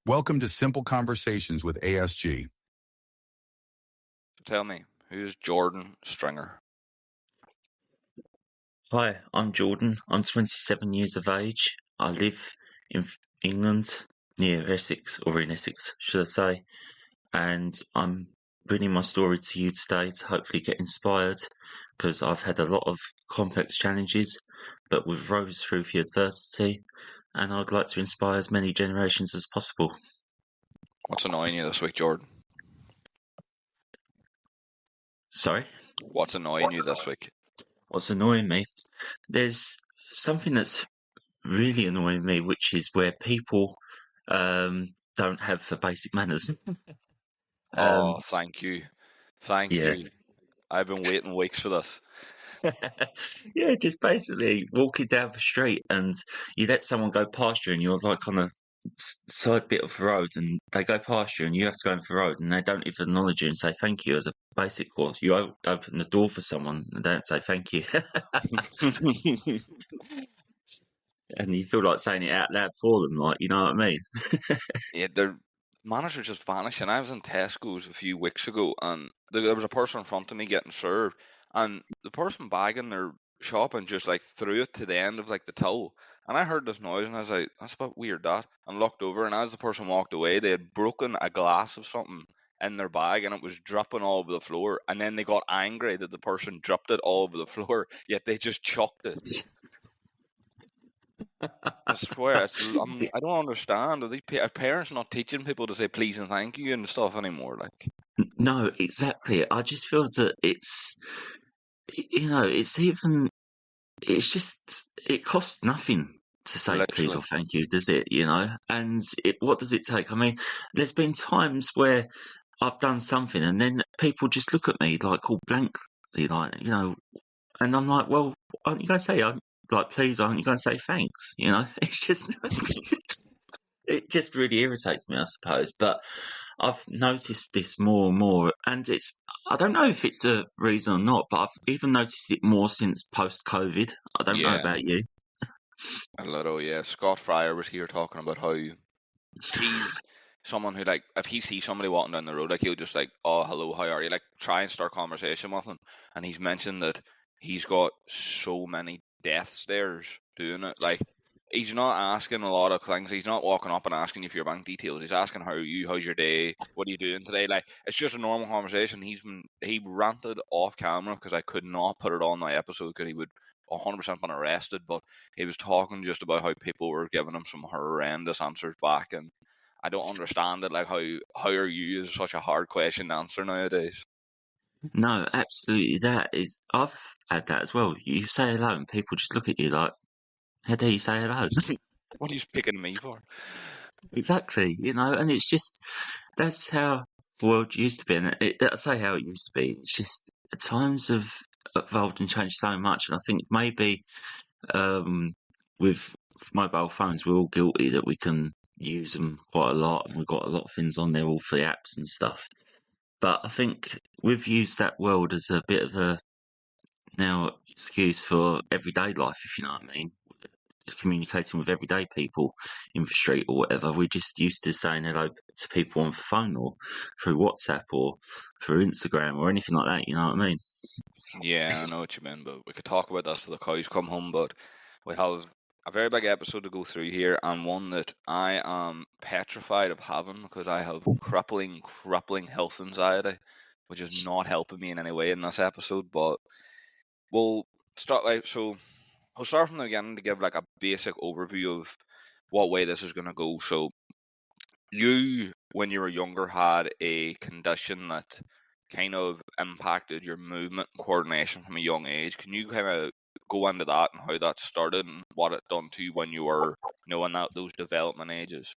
Welcome to Simple Conversations with ASG. Tell me, who's Jordan Stringer? Hi, I'm Jordan. I'm 27 years of age. I live in England, near Essex, or in Essex, should I say. And I'm bringing my story to you today to hopefully get inspired, because I've had a lot of complex challenges, but we've rose through the adversity, and I'd like to inspire as many generations as possible. What's annoying you this week, Jordan? Sorry? What's annoying you this week? What's annoying me? There's something that's really annoying me, which is where people don't have the basic manners. Thank you. Thank Yeah. you. I've been waiting weeks for this. Yeah, just basically walking down the street and you let someone go past you and you're like on a side bit of the road and they go past you and you have to go into the road and they don't even acknowledge you and say thank you as a basic course. You open the door for someone and they don't say thank you. And you feel like saying it out loud for them, like, you know what I mean? Yeah, their manager just vanished. And I was in Tesco's a few weeks ago, and there was a person in front of me getting served, and the person bagging their shopping just like threw it to the end of like the till. And I heard this noise, and I was like, "That's a bit weird." That, and looked over, and as the person walked away, they had broken a glass of something in their bag, and it was dropping all over the floor. And then they got angry that the person dropped it all over the floor, yet they just chucked it. I swear, I don't understand. Are parents not teaching people to say please and thank you and stuff anymore? Like, No, exactly. I just feel that it's just, it costs nothing to say please or literally. thank you, does it? And what does it take? I mean, there's been times where I've done something and then people just look at me like all blankly, like, and I'm like, well, aren't you going to say, like, please, aren't you going to say thanks? It's just, it just really irritates me, I suppose. But I've noticed this more and more, and I don't know if it's a reason or not, but I've even noticed it more since post-COVID. I don't know Yeah, about you. a little. Yeah, Scott Fryer was here talking about how he's someone who, like, if he sees somebody walking down the road, like, he'll just like, oh, hello, how are you? Like, try and start conversation with them. And he's mentioned that he's got so many death stares doing it. Like, he's not asking a lot of things. He's not walking up and asking you for your bank details. He's asking how are you, how's your day, what are you doing today? Like, it's just a normal conversation. He ranted off camera because I could not put it on my episode because he would 100% been arrested. But he was talking just about how people were giving him some horrendous answers back, and I don't understand it. Like, how are you is such a hard question to answer nowadays. No, absolutely. I've had that as well. You say hello, and people just look at you like, "How dare you say hello?" What are you picking me for? Exactly, and it's just that's how the world used to be. And I say how it used to be. It's just times have evolved and changed so much, and I think maybe with mobile phones, we're all guilty that we can use them quite a lot, and we've got a lot of things on there, all for the apps and stuff. But I think we've used that world as a bit of a now excuse for everyday life, if you know what I mean. Communicating with everyday people in the street or whatever. We're just used to saying hello to people on the phone or through WhatsApp or through Instagram or anything like that, you know what I mean? Yeah, I know what you mean, but we could talk about this till the cows come home. But we have a very big episode to go through here, and one that I am petrified of having because I have crippling health anxiety, which is not helping me in any way in this episode. But we'll start like so. I'll start from the beginning to give like a basic overview of what way this is going to go. So you, when you were younger, had a condition that kind of impacted your movement and coordination from a young age. Can you kind of go into that and how that started and what it done to you when you were, in those development ages?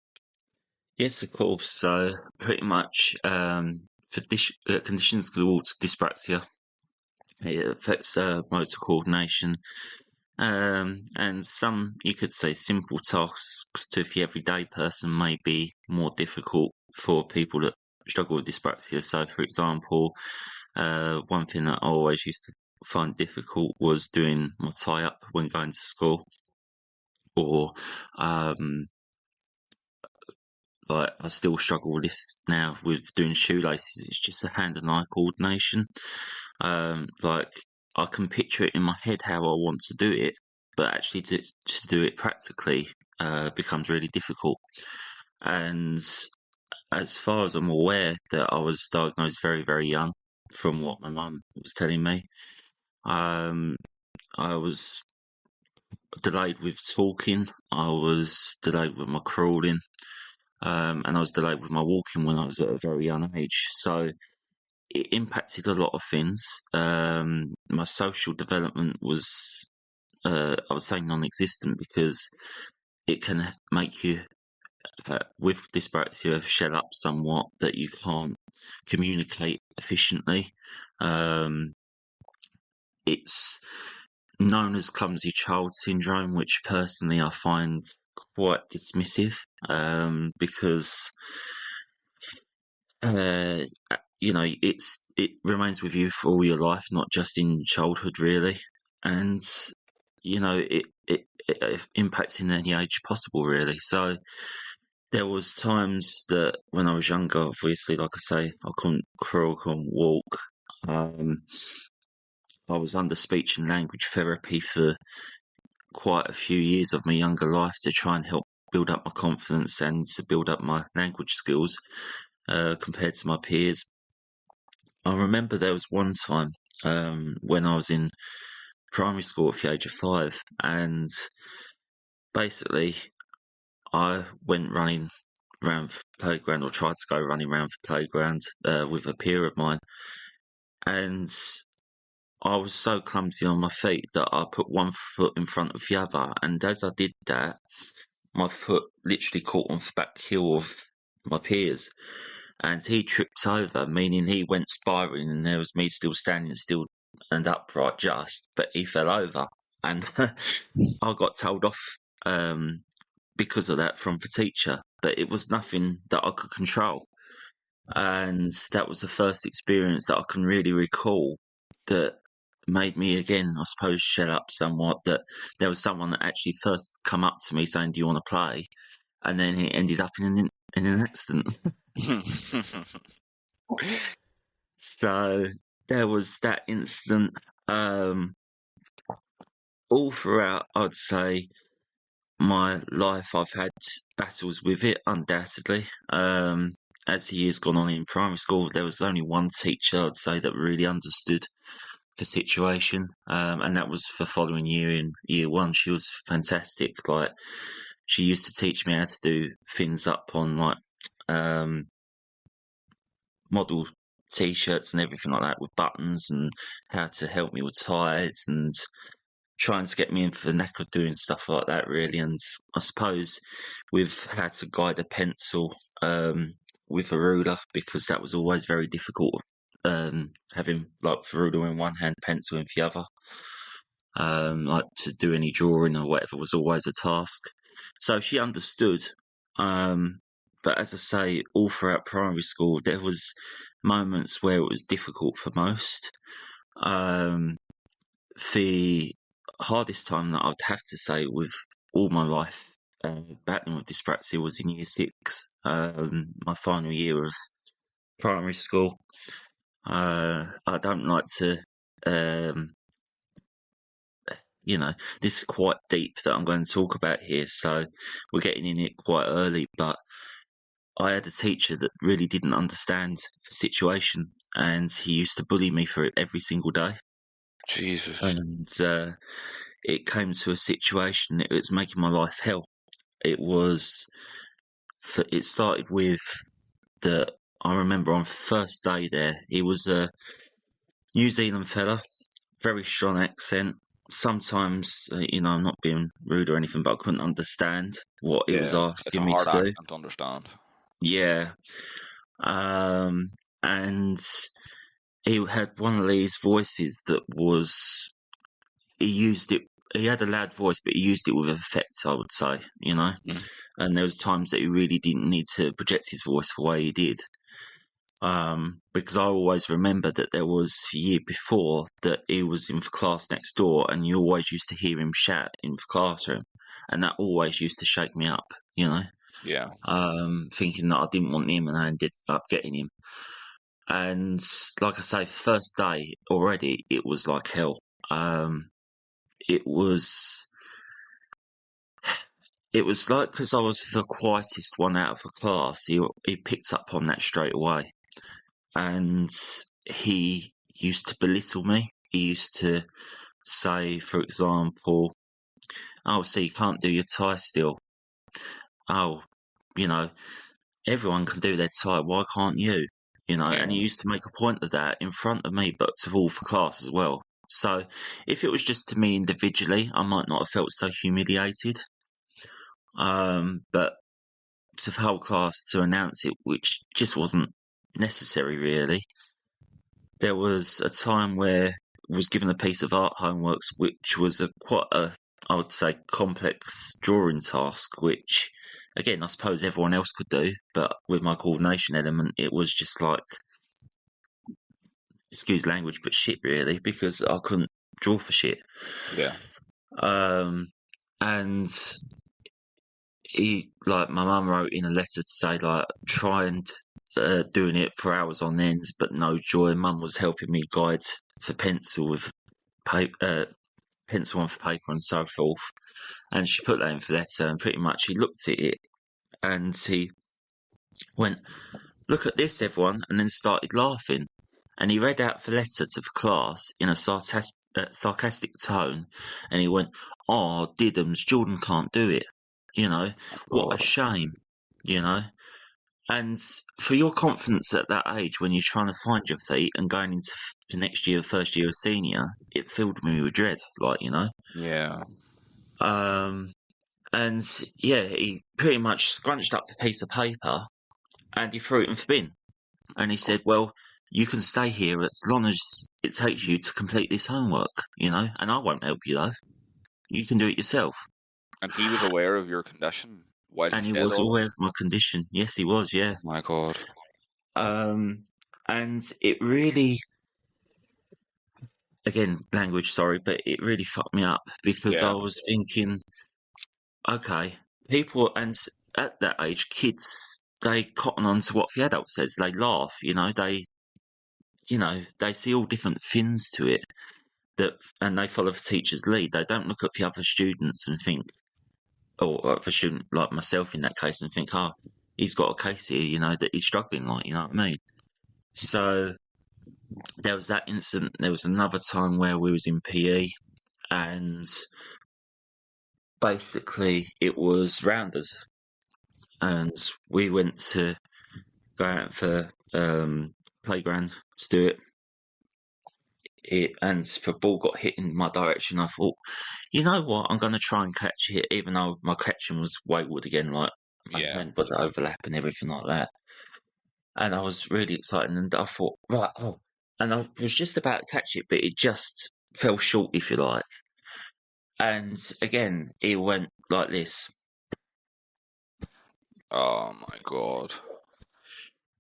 Yes, of course. So pretty much conditions called dyspraxia. It affects motor coordination, and some, you could say, simple tasks to the everyday person may be more difficult for people that struggle with dyspraxia. So, for example, one thing that I always used to find difficult was doing my tie up when going to school, or like I still struggle with this now with doing shoelaces. It's just a hand and eye coordination. Like I can picture it in my head how I want to do it, but actually to do it practically becomes really difficult. And as far as I'm aware, that I was diagnosed very, very young, from what my mum was telling me. I was delayed with talking. I was delayed with my crawling. And I was delayed with my walking when I was at a very young age. So it impacted a lot of things. My social development was, I would say, non-existent, because it can make you, with dyspraxia, shell up somewhat, that you can't communicate efficiently. It's known as clumsy child syndrome, which personally I find quite dismissive, because it remains with you for all your life, not just in childhood, really, and it impacts in any age possible, really. So there was times that when I was younger, obviously, like I say, I couldn't crawl, couldn't walk. I was under speech and language therapy for quite a few years of my younger life to try and help build up my confidence and to build up my language skills compared to my peers. I remember there was one time when I was in primary school at the age of 5, and basically I went running around the playground, or tried to go running around the playground with a peer of mine, and I was so clumsy on my feet that I put one foot in front of the other, and as I did that, my foot literally caught on the back heel of my peer's, and he tripped over, meaning he went spiraling, and there was me still standing still and upright just, but he fell over, and I got told off because of that from the teacher, but it was nothing that I could control. And that was the first experience that I can really recall that made me, again, I suppose, shut up somewhat, that there was someone that actually first come up to me saying, "Do you want to play?" And then it ended up in an accident. So there was that incident. All throughout, I'd say, my life, I've had battles with it, undoubtedly. As the years gone on in primary school, there was only one teacher, I'd say, that really understood the situation, and that was the following year, in year 1. She was fantastic. Like, she used to teach me how to do things up on, like, model t-shirts and everything like that with buttons, and how to help me with ties, and trying to get me in for the knack of doing stuff like that, really. And I suppose with how to guide a pencil with a ruler, because that was always very difficult, having like the ruler in one hand, pencil in the other. Like to do any drawing or whatever was always a task. So she understood. But as I say, all throughout primary school, there was moments where it was difficult for most. The hardest time that I'd have to say with all my life battling with dyspraxia was in year 6, my final year of primary school. I don't like to, this is quite deep that I'm going to talk about here, so we're getting in it quite early, but I had a teacher that really didn't understand the situation, and he used to bully me for it every single day. Jesus. And it came to a situation that it was making my life hell. It started with I remember on the first day there, he was a New Zealand fella, very strong accent. Sometimes, I'm not being rude or anything, but I couldn't understand what he was It's a asking me hard to do. accent to understand. Yeah. And he had one of these voices that he had a loud voice, but he used it with effect, I would say, Mm. and there was times that he really didn't need to project his voice the way he did. Because I always remember that there was a year before that he was in the class next door, and you always used to hear him shout in the classroom, and that always used to shake me up, Yeah. thinking that I didn't want him, and I ended up getting him. And like I say, first day already, it was like hell. It was like, because I was the quietest one out of the class, he picked up on that straight away. And he used to belittle me. He used to say, for example, "Oh, so you can't do your tie still? Oh, you know, everyone can do their tie. Why can't you?" And he Yeah. used to make a point of that in front of me, but to all for class as well. So if it was just to me individually, I might not have felt so humiliated. But to the whole class to announce it, which just wasn't necessary, really. There was a time where I was given a piece of art homeworks, which was quite a, I would say, complex drawing task, which, again, I suppose everyone else could do, but with my coordination element, it was just like, excuse language, but shit, really, because I couldn't draw for shit. Yeah. And my mum wrote in a letter to say, like, try and doing it for hours on end, but no joy. Mum was helping me guide for pencil with pencil on for paper and so forth. And she put that in for letter, and pretty much he looked at it and he went, "Look at this, everyone," and then started laughing. And he read out the letter to the class in a sarcastic tone, and he went, "Oh, Diddums, Jordan can't do it. What a God. shame, you know." And for your confidence at that age, when you're trying to find your feet and going into the next year, first year of senior, it filled me with dread, Yeah. And yeah, he pretty much scrunched up the piece of paper and he threw it in the bin. And he said, "Well, you can stay here as long as it takes you to complete this homework, and I won't help you though. You can do it yourself." And he was aware of your condition while he And he said was all aware this? of my condition. Yes, he was, yeah. My God. And it really, again, language, sorry, but it really fucked me up because I Yeah. was thinking, okay, people, and at that age, kids, they cotton on to what the adult says. They laugh, they see all different things to it and they follow the teacher's lead. They don't look at the other students and think, or the student like myself in that case, and think, "Oh, he's got a case here, that he's struggling, like, you know what I mean?" So there was that incident. There was another time where we was in PE, and basically it was rounders, and we went to go out for playground to do it. And the ball got hit in my direction. I thought, you know what, I'm going to try and catch it, even though my catching was wayward again, like I Yeah. hadn't got the overlap and everything like that. And I was really excited, and I thought, right, and I was just about to catch it, but it just fell short, if you like. And again, it went like this. Oh my God.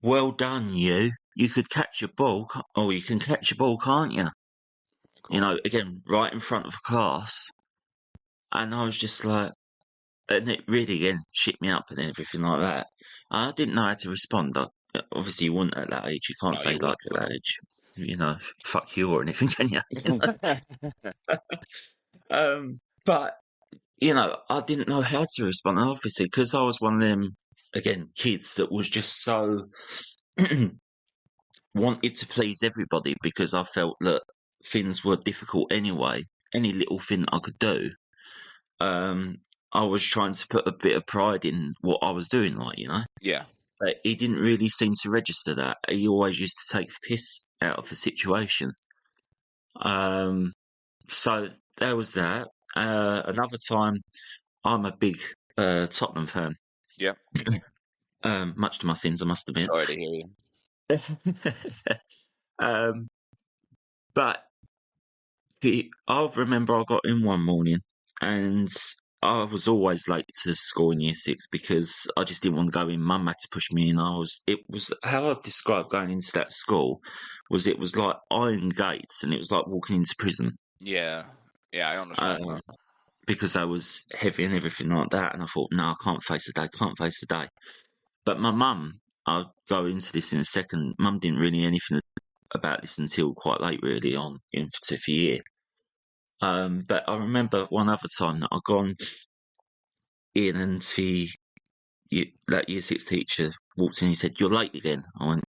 "Well done, you. You could catch a ball, or you can catch a ball, can't you?" Again, right in front of the class. And I was just like, and it really, again, shit me up and everything like that. And I didn't know how to respond. Obviously, you wouldn't at that age. You can't No, say you like wouldn't. at that age, fuck you or anything, can you? But I didn't know how to respond. And obviously, because I was one of them, again, kids that was just so wanted to please everybody, because I felt that things were difficult anyway. Any little thing I could do, I was trying to put a bit of pride in what I was doing, Yeah. But he didn't really seem to register that. He always used to take the piss out of the situation. So there was that. Another time, I'm a big Tottenham fan. Yeah. Much to my sins, I must admit. Sorry to hear you. um, but I remember I got in one morning, and I was always late to school in year 6 because I just didn't want to go in. Mum had to push me in. It was how I described going into that school was, it was like iron gates, and it was like walking into prison. Yeah. Yeah, I understand that. because I was heavy and everything like that. And I thought, no, I can't face the day. But my mum, I'll go into this in a second. Mum didn't really anything about this until quite late, really, on into the year. But I remember one other time that I'd gone in and that year 6 teacher walked in and he said, "You're late again." I went,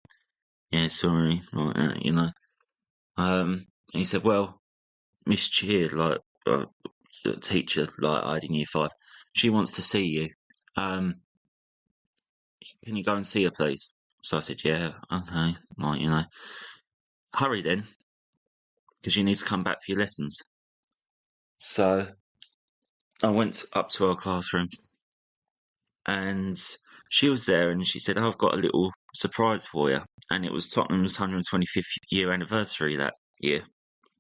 "Yeah, sorry," like that, you know. And he said, "Well, Miss Cheer, like, teacher, like I had in year 5, she wants to see you. Can you go and see her, please?" So I said, "Yeah, okay," like, you know. "Hurry then, because you need to come back for your lessons." So I went up to her classroom and she was there and she said, "Oh, I've got a little surprise for you." And it was Tottenham's 125th year anniversary that year,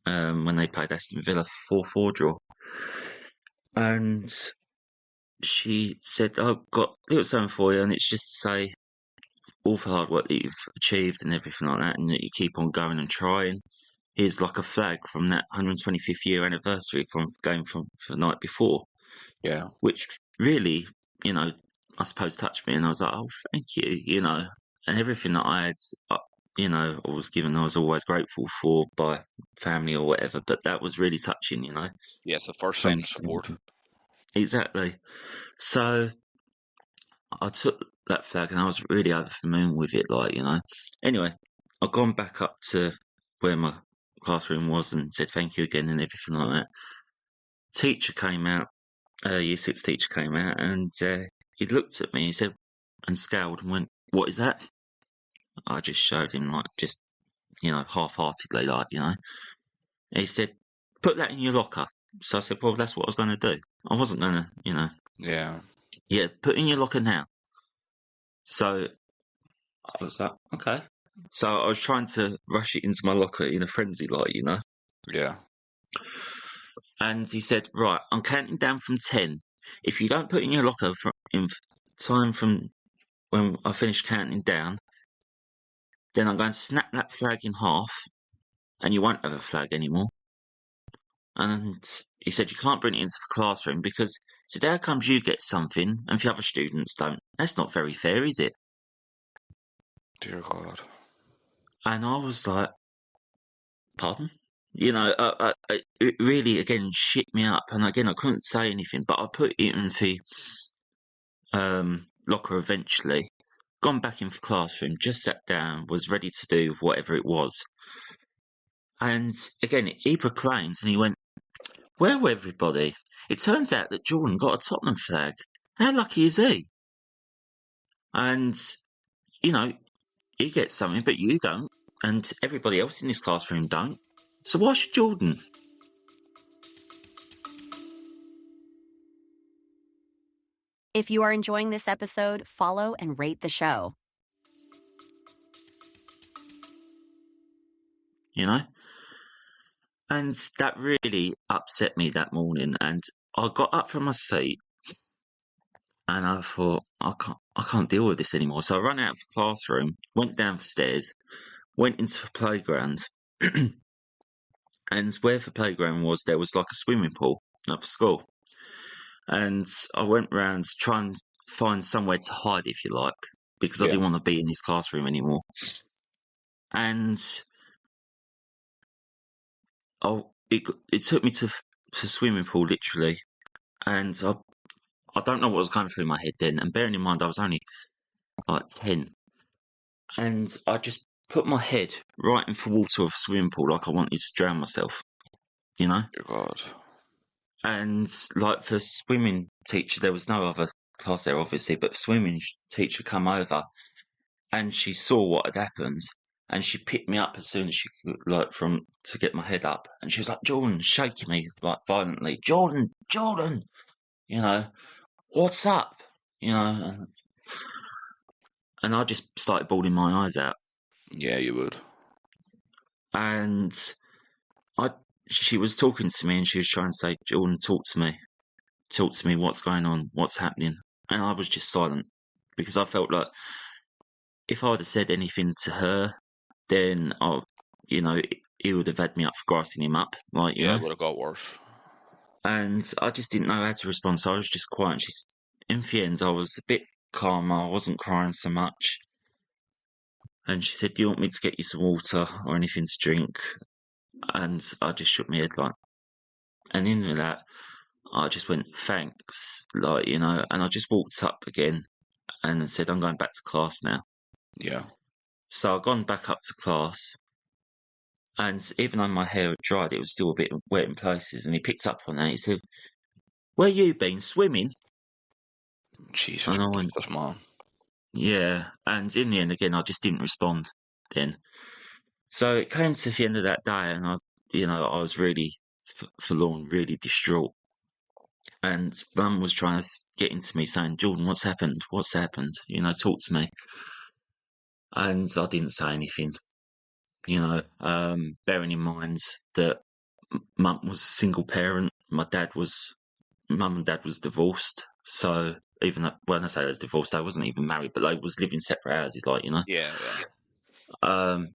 when they played Aston Villa 4-4 draw. And she said, "I've got a little something for you, and it's just to say all the hard work that you've achieved and everything like that, and that you keep on going and trying. Here's like a flag from that 125th year anniversary from the game from the night before." Yeah. Which really, you know, I suppose touched me, and I was like, "Oh, thank you," you know. And everything that I had, you know, I was given, I was always grateful for by family or whatever. But that was really touching, you know. Yeah, it's the first sign From of support. exactly. So I took that flag and I was really over the moon with it, like, you know. Anyway, I've gone back up to where my classroom was and said thank you again and everything like that. Teacher came out, year 6 teacher came out, and he looked at me, he said, and scowled and went, "What is that?" I just showed him, like, just, you know, half-heartedly, like, you know. He said, "Put that in your locker." So I said, "Well, that's what I was going to do. I wasn't going to, you know." Yeah. "Yeah, put in your locker now." So I was like, "Okay." So I was trying to rush it into my locker in a frenzy, like, you know. Yeah. And he said, "Right, I'm counting down from 10. If you don't put in your locker in time from when I finish counting down, then I'm going to snap that flag in half and you won't have a flag anymore." And he said, "You can't bring it into the classroom because," he said, "how comes you get something and the other students don't? That's not very fair, is it?" Dear God. And I was like, "Pardon?" You know, it really, again, shit me up. And again, I couldn't say anything, but I put it in the locker eventually, gone back into the classroom, just sat down, was ready to do whatever it was. And again, he proclaimed and he went, "Well, everybody, it turns out that Jordan got a Tottenham flag. How lucky is he? And, you know, he gets something, but you don't. And everybody else in this classroom don't. So why should Jordan?" If you are enjoying this episode, follow and rate the show. You know? And that really upset me that morning. And I got up from my seat and I thought, I can't deal with this anymore. So I ran out of the classroom, went down the stairs, went into the playground. And where the playground was, there was like a swimming pool at the school. And I went round to try and find somewhere to hide, if you like, because I Yeah. didn't want to be in this classroom anymore. And it took me to the swimming pool, literally. And I don't know what was going through my head then. And bearing in mind, I was only like 10. And I just put my head right into the water of the swimming pool like I wanted to drown myself, you know? Dear God. And like the swimming teacher, there was no other class there, obviously, but the swimming teacher come over and she saw what had happened and she picked me up as soon as she could, like, to get my head up. And she was like, "Jordan," shaking me like violently, "Jordan, Jordan, you know, what's up?" You know, and I just started bawling my eyes out. Yeah, you would. And she was talking to me and she was trying to say, "Jordan, talk to me, what's going on, what's happening?" And I was just silent because I felt like if I would have said anything to her, then he would have had me up for grassing him up, like, you Yeah, know. it would have got worse. And I just didn't know how to respond, so I was just quiet. In the end, I was a bit calmer. I wasn't crying so much. And she said, "Do you want me to get you some water or anything to drink?" And I just shook my head like, and in that, I just went, "Thanks," like, you know, and I just walked up again and said, "I'm going back to class now." Yeah. So I'd gone back up to class, and even though my hair had dried, it was still a bit wet in places. And he picked up on that. He said, "Where you been, swimming?" Jesus And I went, Christ, man. "Yeah." And in the end, again, I just didn't respond then. So it came to the end of that day, and I was really forlorn, really distraught. And Mum was trying to get into me, saying, "Jordan, what's happened? What's happened? Talk to me." And I didn't say anything. Bearing in mind that Mum was a single parent, Mum and Dad was divorced. So even though, when I say they was divorced, they wasn't even married, but they was living separate houses, Yeah, yeah. Um,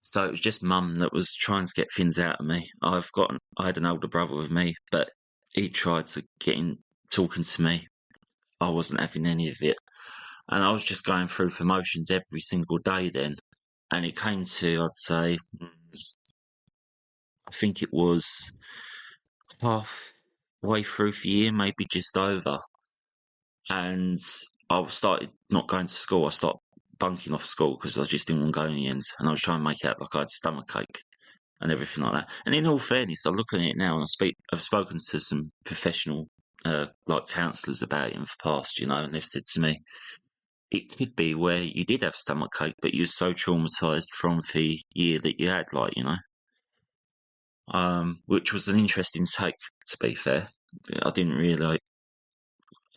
so it was just Mum that was trying to get things out of me. I had an older brother with me, but he tried to get in talking to me. I wasn't having any of it. And I was just going through the motions every single day then. And it came to, I'd say, I think it was halfway through the year, maybe just over. And I started not going to school. I started bunking off school because I just didn't want to go in the end. And I was trying to make out like I had stomachache and everything like that. And in all fairness, I look at it now and I've spoken to some professional, counsellors about it in the past, and they've said to me, it could be where you did have stomachache, but you were so traumatised from the year that you had, which was an interesting take, to be fair. I didn't really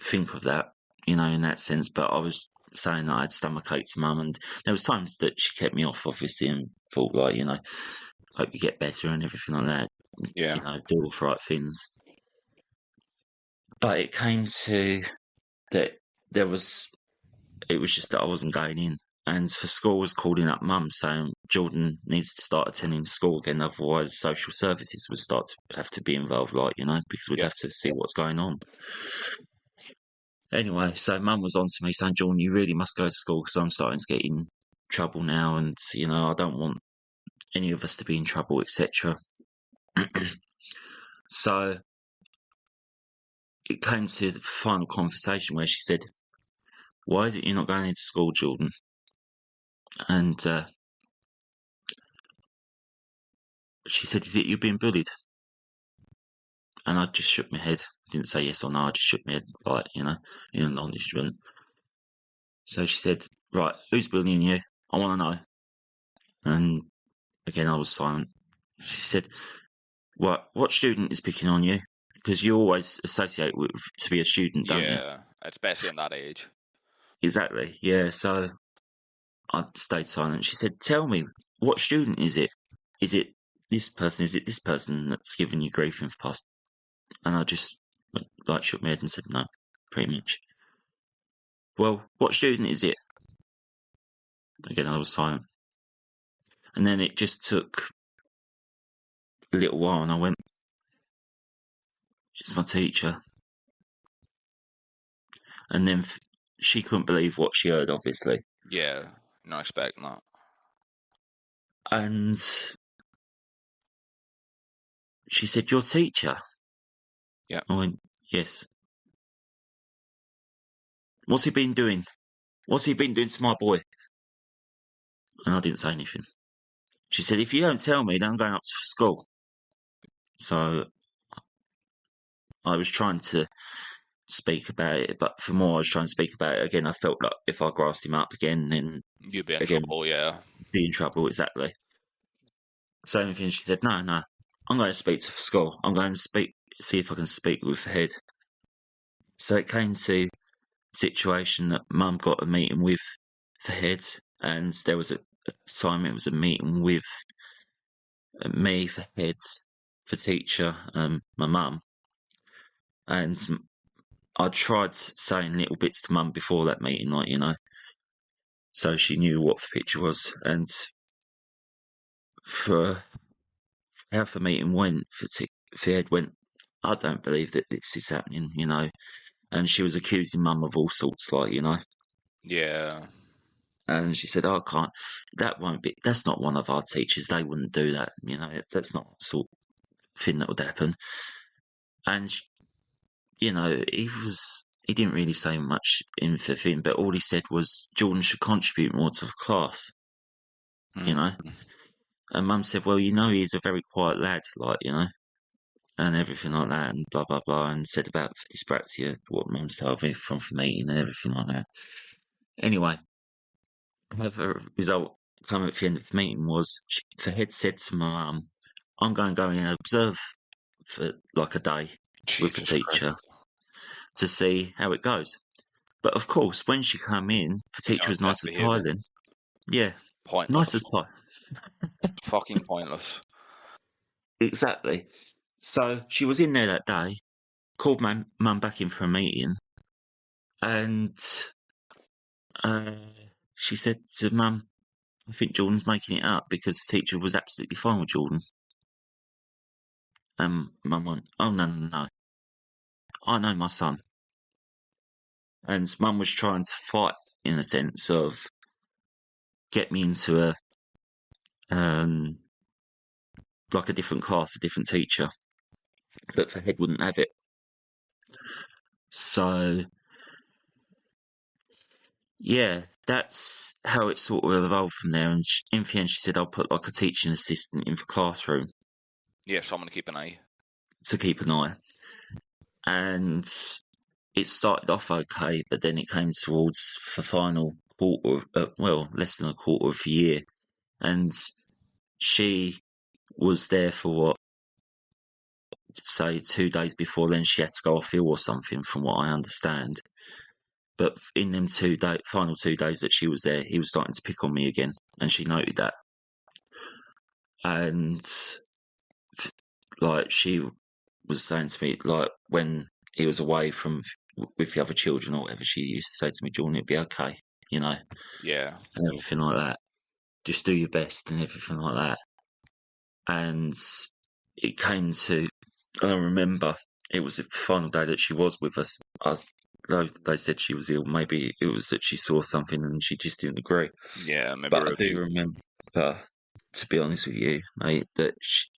think of that, in that sense, but I was saying that I had stomachache to Mum, and there was times that she kept me off, obviously, and thought, hope you get better and everything like that. Yeah. Do all the right things. But it came to that it was just that I wasn't going in. And the school was calling up Mum saying Jordan needs to start attending school again, otherwise social services would start to have to be involved, because we'd have to see what's going on. Anyway, so Mum was on to me saying, "Jordan, you really must go to school because I'm starting to get in trouble now, and I don't want any of us to be in trouble, etc." So it came to the final conversation where she said, "Why is it you're not going into school, Jordan?" And she said, "Is it you being bullied?" And I just shook my head. Didn't say yes or no. I just shook my head, in acknowledgement. So she said, "Right, who's bullying you? I want to know." And again, I was silent. She said, what student is picking on you? Because you always associate with to be a student, don't you?" Yeah, especially in that age. Exactly. Yeah. So I stayed silent. She said, "Tell me, what student is it? Is it this person? Is it this person that's given you grief in the past?" And I just shook my head and said, "No, pretty much." "Well, what student is it?" Again, I was silent. And then it just took a little while, and I went, "It's my teacher." And then she couldn't believe what she heard, obviously. Yeah, not expecting that. And she said, "Your teacher?" Yeah. I went, "Yes." "What's he been doing? What's he been doing to my boy?" And I didn't say anything. She said, "If you don't tell me, then I'm going up to school." So I was trying to speak about it, but the more I was trying to speak about it, again, I felt like if I grassed him up again, then You'd be in again, trouble, yeah. be in trouble, exactly. So anything, she said, no, I'm going to speak to the school. I'm going to see if I can speak with the head. So it came to a situation that Mum got a meeting with the head, and there was at the time it was a meeting with me, the head, the teacher, my mum, and I tried saying little bits to Mum before that meeting, so she knew what the picture was. And for how the meeting went, the head went, I don't believe that this is happening, you know. And she was accusing Mum of all sorts, like, you know. Yeah. And she said, I can't, that's not one of our teachers. They wouldn't do that, you know. That's not the sort of thing that would happen. And, you know, he didn't really say much in the thing, but all he said was Jordan should contribute more to the class, you know. And Mum said, well, you know, he's a very quiet lad, like, you know, and everything like that, and blah, blah, blah, and said about dyspraxia, what Mum's told me from the meeting and everything like that. Anyway, the result coming at the end of the meeting was the head said to my mum, I'm going to go in and observe for like a day with the Jesus teacher Christ. to see how it goes. But of course, when she came in, the teacher was nice as pie then. Yeah, Pointless. nice as pie. Fucking pointless. Exactly. So she was in there that day, called my mum back in for a meeting, and she said to Mum, I think Jordan's making it up because the teacher was absolutely fine with Jordan. And Mum went, oh, no. I know my son. And Mum was trying to fight, in a sense of get me into like a different class, a different teacher. But the head wouldn't have it. So, yeah, that's how it sort of evolved from there. And in the end, she said, I'll put like a teaching assistant in the classroom Yeah, someone to keep an eye. to keep an eye. And it started off okay, but then it came towards the final quarter, less than a quarter of a year. And she was there for what, say 2 days before then she had to go off ill or something, from what I understand. But in them final 2 days that she was there, he was starting to pick on me again, and she noted that. And like she was saying to me, like when he was away with the other children or whatever, she used to say to me, Jordan, it'll be okay, you know, Yeah. and everything like that. Just do your best and everything like that. And it came to, I remember it was the final day that she was with us. They said she was ill. Maybe it was that she saw something and she just didn't agree. Yeah, maybe But I review. do remember, to be honest with you, mate, that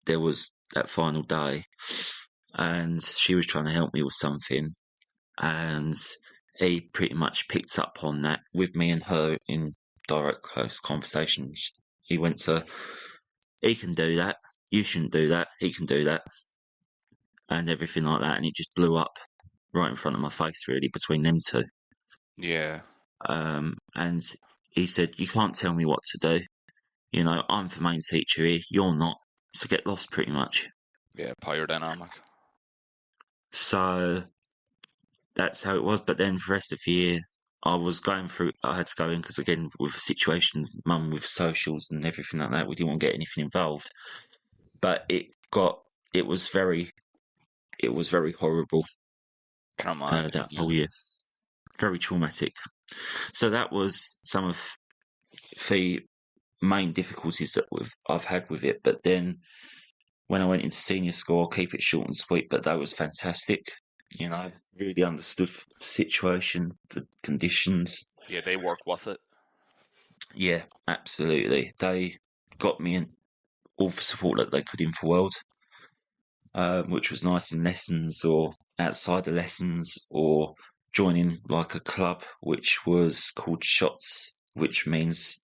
there was that final day and she was trying to help me with something. And he pretty much picked up on that with me and her in direct close conversations. He went to, he can do that. You shouldn't do that. He can do that. And everything like that. And it just blew up right in front of my face, really, between them two. Yeah. And he said, you can't tell me what to do. You know, I'm the main teacher here. You're not. So get lost, pretty much. Yeah, power dynamic. So that's how it was. But then for the rest of the year, I had to go in because, again, with the situation, mum with socials and everything like that, we didn't want to get anything involved. But it was very horrible. Can imagine. That whole year. Very traumatic. So that was some of the main difficulties that I've had with it. But then when I went into senior school, I'll keep it short and sweet, but that was fantastic. You know, really understood the situation, the conditions. Yeah, they work with it. Yeah, absolutely. They got me in all the support that they could in the world, which was nice in lessons or outside the lessons, or joining like a club which was called SHOTS, which means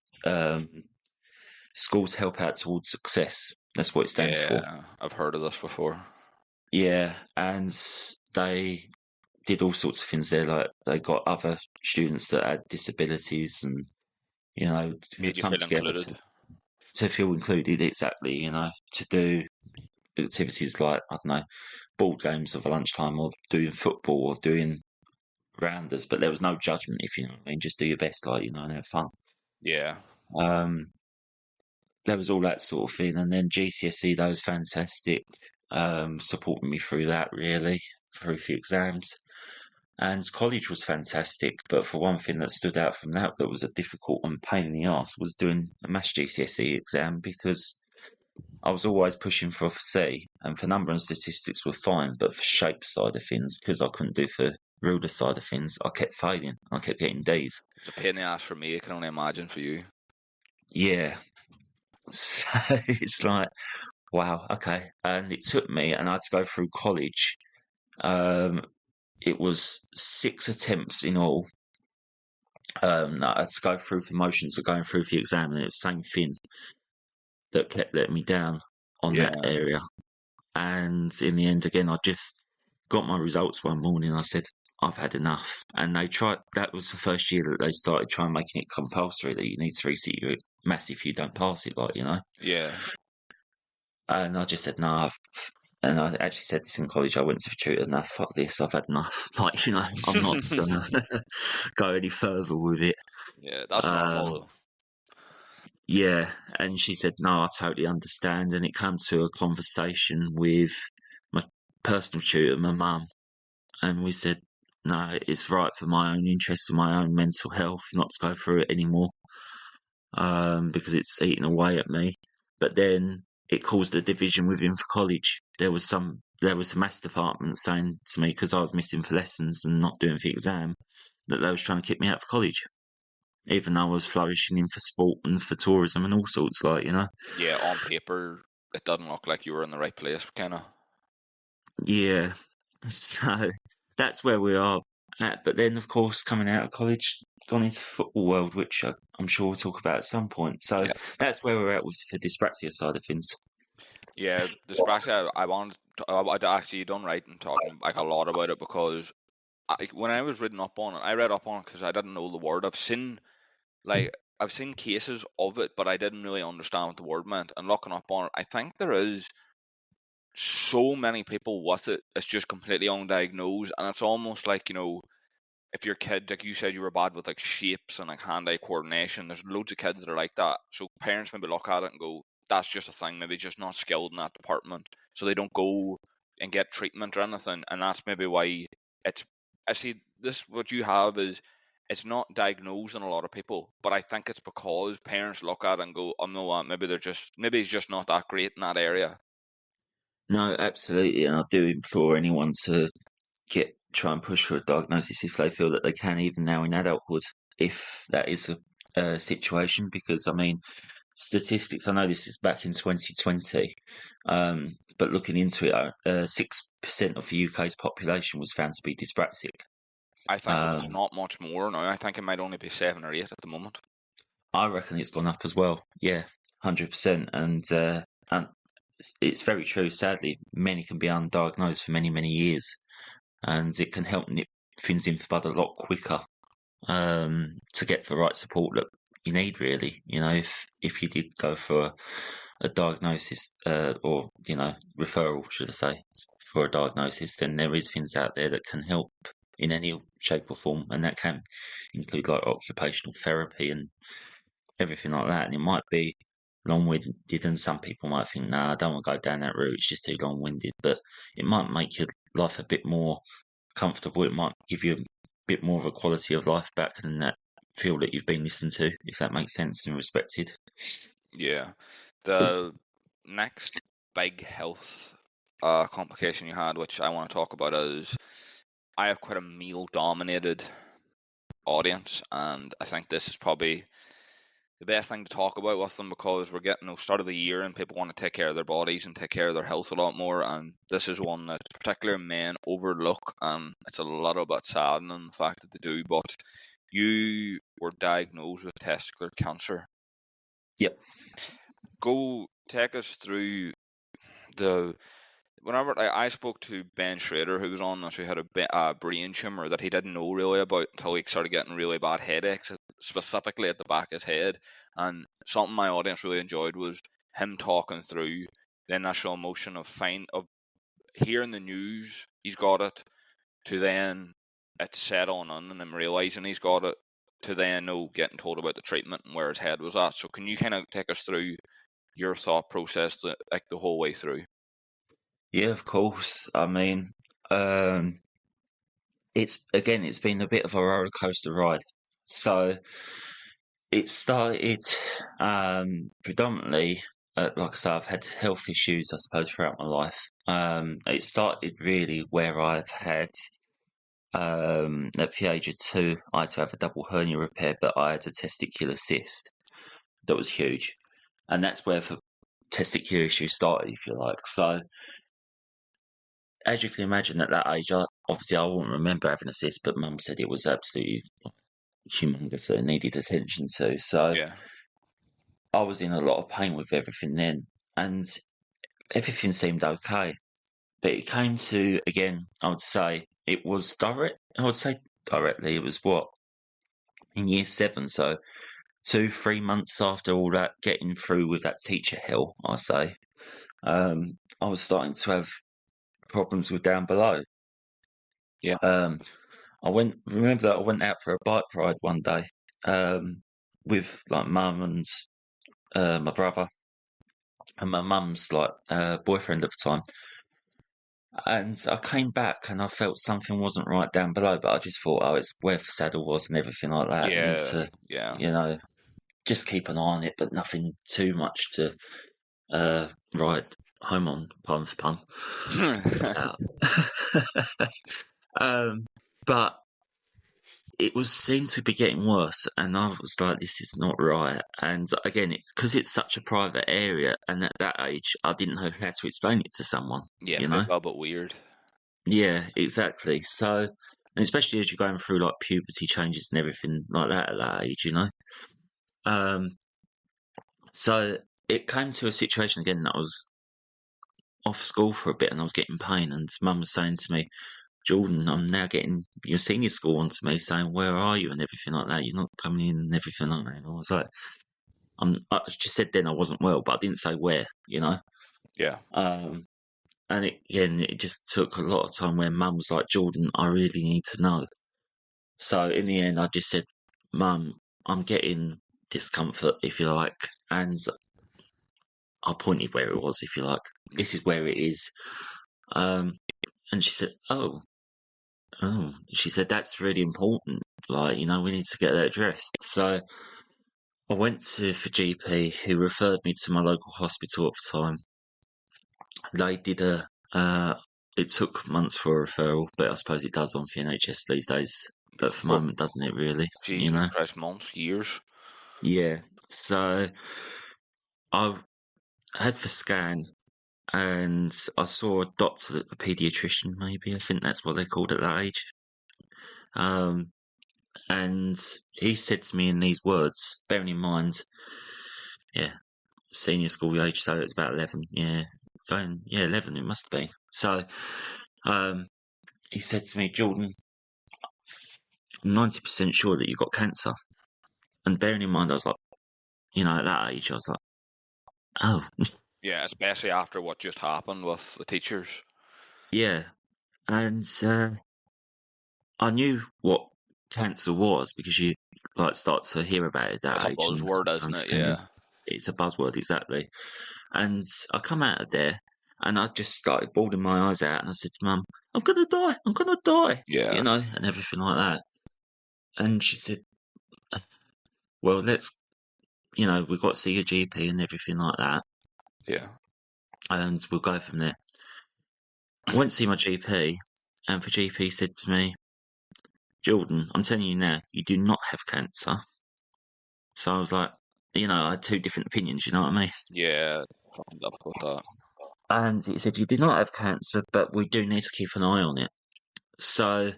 schools help out towards success. That's what it stands for. Yeah, I've heard of this before. Yeah, and they did all sorts of things there. Like they got other students that had disabilities, and you know, Made you come feel together included. to feel included. Exactly, you know, to do activities like, I don't know, board games of a lunchtime, or doing football, or doing rounders. But there was no judgment, if you know what I mean. Just do your best, like, you know, and have fun. Yeah. There was all that sort of thing, and then GCSE, that was fantastic. Supporting me through that, really, through the exams. And college was fantastic, but for one thing that stood out from that was a difficult and pain in the arse was doing a maths GCSE exam, because I was always pushing for a C, and for number and statistics were fine, but for shape side of things, because I couldn't do for ruler side of things, I kept failing. I kept getting Ds. It's a pain in the ass for me. I can only imagine for you. Yeah. So it's like, wow, okay. And it took me, and I had to go through college. It was 6 attempts in all. I had to go through for motions of going through for the exam, and it was the same thing that kept letting me down on that area. And in the end, again, I just got my results one morning. I said, I've had enough. And they tried, that was the first year that they started trying making it compulsory that you need to resit your maths if you don't pass it, like, you know? Yeah. And I just said, no, and I actually said this in college. I went to the tutor, no, fuck this, I've had enough. Like, you know, I'm not going to go any further with it. Yeah, that's normal though. Yeah, and she said, no, I totally understand. And it came to a conversation with my personal tutor, my mum, and we said, no, it's right for my own interest and my own mental health not to go through it anymore, because it's eating away at me. But then it caused a division within for college. There was the maths department saying to me, because I was missing for lessons and not doing for the exam, that they was trying to kick me out of college, even though I was flourishing in for sport and for tourism and all sorts, like, you know. Yeah, on paper, it doesn't look like you were in the right place, kind of. Yeah, so that's where we are at. But then, of course, coming out of college, gone into the football world, which I'm sure we'll talk about at some point. So Yeah. that's where we're at with the dyspraxia side of things. Yeah, dyspraxia. I wanted. I'd actually done right in talking like a lot about it because when I was reading up on it, I read up on it because I didn't know the word. I've seen cases of it, but I didn't really understand what the word meant. And looking up on it, I think there is so many people with it. It's just completely undiagnosed, and it's almost like, you know, if your kid, like you said, you were bad with like shapes and like hand-eye coordination. There's loads of kids that are like that. So parents maybe look at it and go, "That's just a thing. Maybe just not skilled in that department." So they don't go and get treatment or anything, and that's maybe why it's. I see this. What you have is it's not diagnosed in a lot of people, but I think it's because parents look at it and go, "Oh no, what? Maybe he's just not that great in that area." No, absolutely. And I do implore anyone to try and push for a diagnosis if they feel that they can, even now in adulthood, if that is a situation. Because, I mean, statistics, I know this is back in 2020, but looking into it, 6% of the UK's population was found to be dyspraxic. I think it's not much more now. I think it might only be 7 or 8 at the moment. I reckon it's gone up as well. Yeah, 100%. And it's very true. Sadly, many can be undiagnosed for many, many years, and it can help nip things in the bud a lot quicker, to get the right support that you need, really. You know, if you did go for a diagnosis, or, you know, referral, should I say, for a diagnosis, then there is things out there that can help in any shape or form, and that can include like occupational therapy and everything like that. And it might be long-winded, and some people might think, "Nah, I don't want to go down that route. It's just too long-winded." But it might make your life a bit more comfortable. It might give you a bit more of a quality of life back, and that feel that you've been listened to, if that makes sense, and respected. Yeah. The next big health complication you had, which I want to talk about, is I have quite a meal dominated audience, and I think this is probably the best thing to talk about with them because we're getting the start of the year and people want to take care of their bodies and take care of their health a lot more, and this is one that particularly men overlook, and it's a little bit saddening the fact that they do. But you were diagnosed with testicular cancer. Yep. Go take us through the whenever I spoke to Ben Schrader, who was on this, who had a brain tumor that he didn't know really about until he started getting really bad headaches, specifically at the back of his head. And something my audience really enjoyed was him talking through the initial emotion of hearing the news he's got it, to then it set on and him realizing he's got it, to then getting told about the treatment and where his head was at. So can you kind of take us through your thought process like the whole way through? Yeah, of course. I mean, it's been a bit of a roller coaster ride. So it started, predominantly like I say, I've had health issues, I suppose, throughout my life. It started really where I've had, at the age of 2, I had to have a double hernia repair, but I had a testicular cyst that was huge. And that's where the testicular issue started, if you like. So, as you can imagine, at that age, obviously I won't remember having a cyst, but Mum said it was absolutely humongous that it needed attention to. So, Yeah. I was in a lot of pain with everything then, and everything seemed okay. But it came to, again, I would say it was direct. I would say directly, it was what? In year 7, so 2-3 months after all that, getting through with that teacher hell, I say, I was starting to have problems with down below. Yeah. Remember that I went out for a bike ride one day, with like Mum and my brother and my mum's like boyfriend at the time. And I came back and I felt something wasn't right down below, but I just thought, oh, it's where the saddle was and everything like that. I need to, Yeah. just keep an eye on it, but nothing too much to ride home on, pardon for pun. But it seemed to be getting worse, and I was like, this is not right. And again, because it's such a private area, and at that age, I didn't know how to explain it to someone. Yeah, you it know? feels a little bit weird. Yeah, exactly. So, and especially as you're going through like puberty changes and everything like that at that age, So it came to a situation again that I was off school for a bit and I was getting pain, and Mum was saying to me, Jordan, I'm now getting your senior school onto me saying, where are you and everything like that. You're not coming in and everything like that. And I was like, I just said then I wasn't well, but I didn't say where, Yeah. And it just took a lot of time where Mum was like, Jordan, I really need to know. So in the end, I just said, Mum, I'm getting discomfort, if you like. And I pointed where it was, if you like. This is where it is. And she said, oh. She said, that's really important. Like, we need to get that addressed. So I went to the GP, who referred me to my local hospital at the time. They did it took months for a referral, but I suppose it does on the NHS these days at the moment, doesn't it, really? Jesus Christ, months, years. Yeah. So I had the scan and I saw a doctor, a paediatrician, maybe. I think that's what they're called at that age. And he said to me in these words, bearing in mind, senior school age, so it's about 11. 11 it must be. So he said to me, Jordan, I'm 90% sure that you've got cancer. And bearing in mind, I was like, at that age, I was like, oh. Yeah, especially after what just happened with the teachers. Yeah. And I knew what cancer was because you start to hear about it at that age. It's a buzzword, isn't it? Yeah. It's a buzzword, exactly. And I come out of there and I just started bawling my eyes out and I said to Mum, I'm going to die, Yeah. and everything like that. And she said, well, let's, we've got to see your GP and everything like that. Yeah. And we'll go from there. I went to see my GP and the GP said to me, Jordan, I'm telling you now, you do not have cancer. So I was like, I had 2 different opinions, you know what I mean? Yeah, fucking difficult that. And he said, you do not have cancer, but we do need to keep an eye on it. So,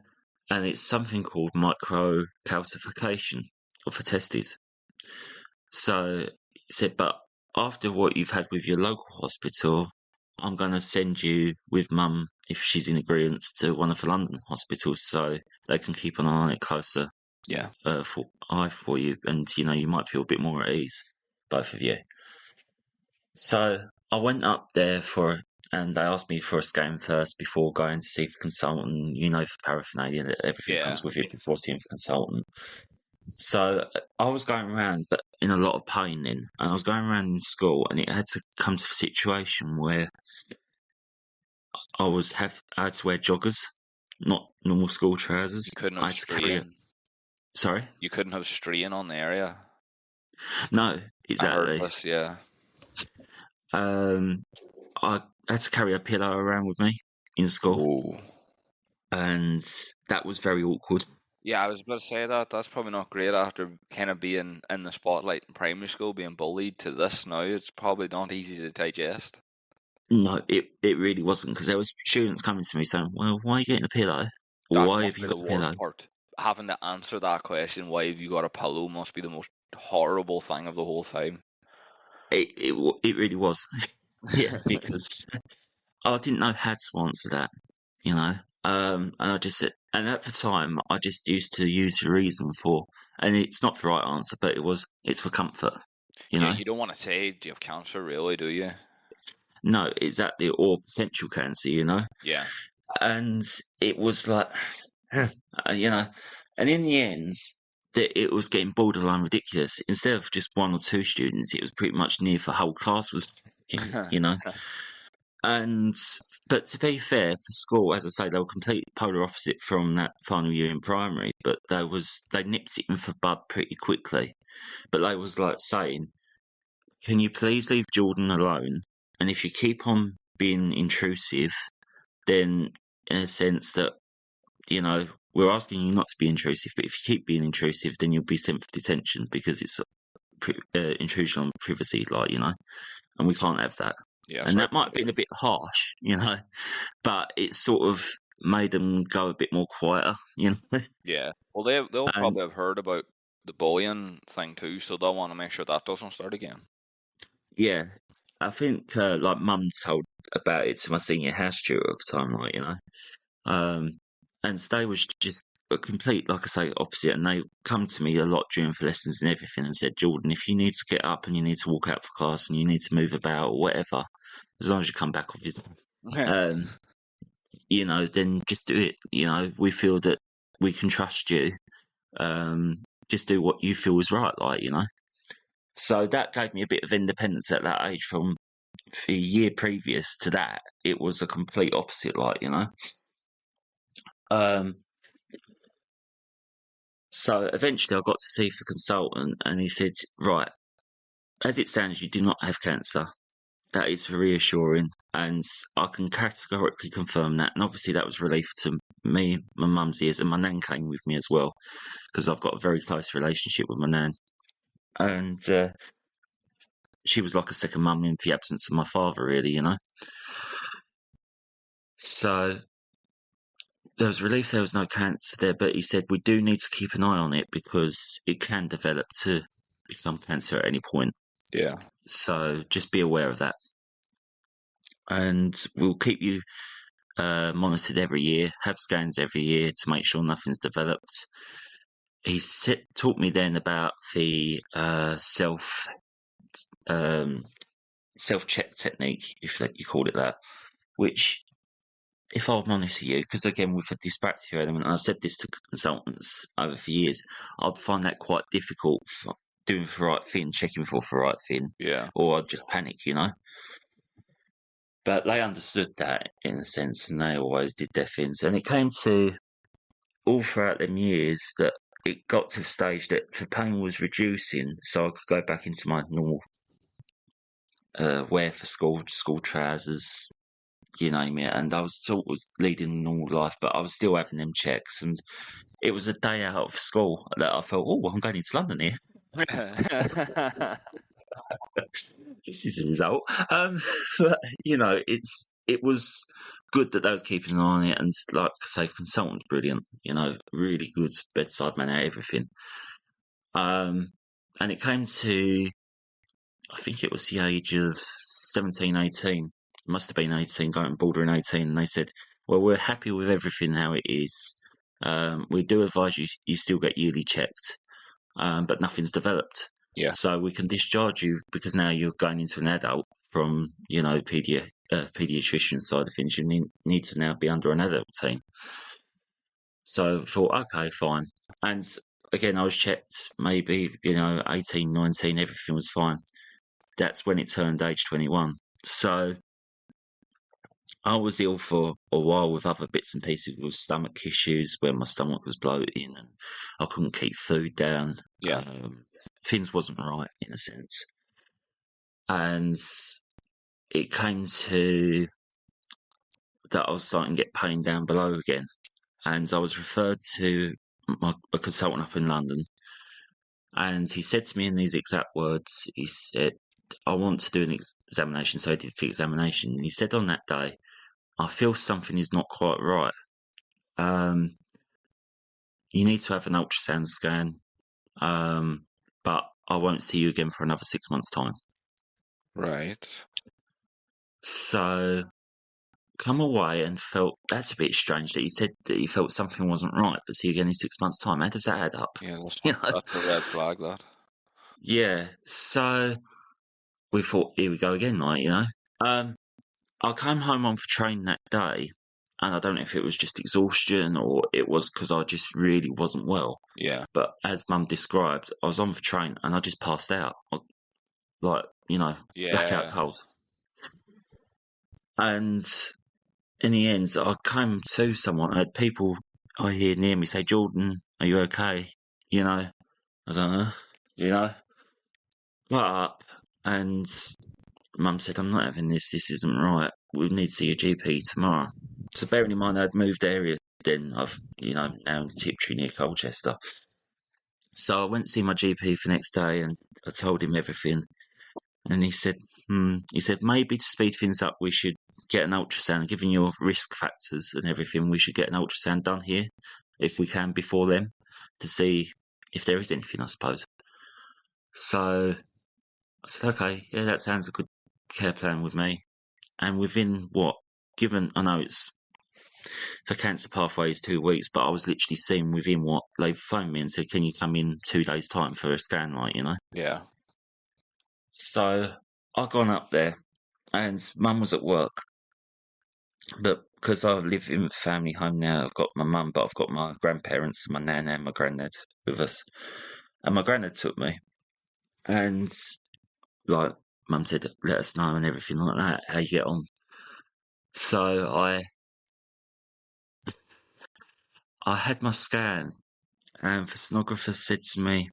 and it's something called microcalcification of the testes. So he said, but after what you've had with your local hospital, I'm going to send you with Mum, if she's in agreement, to one of the London hospitals so they can keep an eye on it closer. Yeah. For you, and you might feel a bit more at ease, both of you. So I went up there and they asked me for a scan first before going to see the consultant. For paraphernalia, everything comes with it before seeing the consultant. So I was going around, but in a lot of pain then, and I was going around in school, and it had to come to a situation where I had to wear joggers, not normal school trousers. You couldn't have strain. Sorry? You couldn't have strain on the area. No, exactly. I heard this, yeah. I had to carry a pillow around with me in school, Oh. and that was very awkward. Yeah, I was about to say that. That's probably not great after kind of being in the spotlight in primary school, being bullied to this now. It's probably not easy to digest. No, it really wasn't, because there was students coming to me saying, "Well, why are you getting a pillow? That Why have must you be the got a pillow?" worst part. Having to answer that question, why have you got a pillow, must be the most horrible thing of the whole time. It really was. Yeah, because I didn't know how to answer that, you know. And I just said, and at the time, I just used to use the reason for, and it's not the right answer, but it's for comfort, you Yeah, know. you don't want to say, do you have cancer, really, do you? No, exactly, or potential cancer, you know. Yeah. And it was like, you know, and in the end, that it was getting borderline ridiculous. Instead of just one or two students, it was pretty much near the whole class was, you know. And but to be fair, for school, as I say, they were complete polar opposite from that final year in primary. But they nipped it in the bud pretty quickly. But they was like saying, "Can you please leave Jordan alone? And if you keep on being intrusive, then in a sense that, you know, we're asking you not to be intrusive, but if you keep being intrusive, then you'll be sent for detention because it's intrusion on privacy, like, you know, and we can't have that." Yeah, And sorry. that might have been a bit harsh, you know, but it sort of made them go a bit more quieter, you know. Yeah. Well, they'll And probably have heard about the bullying thing too, so they'll want to make sure that doesn't start again. yeah, I think like mum told about it to my senior house tutor at the time, like, you know. And they was just a complete, like I say, opposite. And they come to me a lot during the lessons and everything and said, "Jordan, if you need to get up and you need to walk out for class and you need to move about or whatever, as long as you come back, obviously, um, you know, then just do it. You know, we feel that we can trust you. Just do what you feel is right, like, you know." So that gave me a bit of independence at that age. From the year previous to that, it was a complete opposite, like, you know. Um, So eventually I got to see the consultant and he said, "Right, as it stands, you do not have cancer. That is reassuring and I can categorically confirm that." And obviously that was relief to me, my mum's ears, and my nan came with me as well because I've got a very close relationship with my nan. And she was like a second mum in the absence of my father, really, you know. So there was relief there was no cancer there, but he said we do need to keep an eye on it because it can develop to become cancer at any point. Yeah. So just be aware of that. And we'll keep you monitored every year, have scans every year to make sure nothing's developed. He taught me then about the self-check technique, if you call it that, which, if I'm honest with you, because again, with the dyspraxia element, I've said this to consultants over the years, I'd find that quite difficult for doing the right thing, checking for the right thing, Yeah. or I'd just panic, you know. But they understood that in a sense, and they always did their things. And it came to all throughout them years that it got to the stage that the pain was reducing, so I could go back into my normal wear for school trousers, you name it. And I was sort of leading a normal life, but I was still having them checks. And it was a day out of school that I felt, "Oh, I'm going into London here." This is the result. But, you know, it was good that they was keeping an eye on it, and like I say, the consultant's brilliant. You know, really good bedside manner, everything. And it came to, I think it was the age of 17, 18. It must have been 18, going bordering 18. And they said, "Well, we're happy with everything how it is. We do advise you still get yearly checked, but nothing's developed. Yeah. So we can discharge you because now you're going into an adult from, you know, pediatrician side of things. You need to now be under an adult team." So I thought, okay, fine. And again, I was checked maybe, you know, 18, 19, everything was fine. That's when it turned age 21. So I was ill for a while with other bits and pieces with stomach issues where my stomach was bloating and I couldn't keep food down. Yeah. Things wasn't right in a sense. And it came to that I was starting to get pain down below again. And I was referred to a consultant up in London. And he said to me in these exact words, he said, I want to do an examination. So I did the examination. And he said on that day, I feel something is not quite right. You need to have an ultrasound scan, but I won't see you again for another 6 months' time. Right. So come away and felt that's a bit strange that he said that he felt something wasn't right, but see you again in 6 months' time. How does that add up? Yeah, You know? that's a red flag, that. Yeah. So we thought, here we go again, like, you know. I came home on for training that day, and I don't know if it was just exhaustion or it was because I just really wasn't well. Yeah. But as Mum described, I was on for train and I just passed out, like, you know, blackout Yeah. cold. And in the end, I came to someone. I had people I hear near me say, "Jordan, are you okay?" You know, I don't know. You know, got up and Mum said, "I'm not having this. This isn't right. We need to see a GP tomorrow." So bearing in mind I'd moved area then, I've, you know, now in Tiptree near Colchester. So I went to see my GP for the next day and I told him everything. And he said, maybe to speed things up, we should get an ultrasound. Given your risk factors and everything, we should get an ultrasound done here, if we can, before then, to see if there is anything, I suppose. So I said, okay, yeah, that sounds a good care plan with me. And within I know it's for cancer pathways 2 weeks, but I was literally seen within they phoned me and said, can you come in 2 days' time for a scan, like, you know? Yeah. So I gone up there and Mum was at work. But because I live in a family home now, I've got my mum, but I've got my grandparents, my nan and my granddad with us. And my granddad took me. And, like, Mum said, let us know and everything like that, how you get on. So I had my scan, and the sonographer said to me,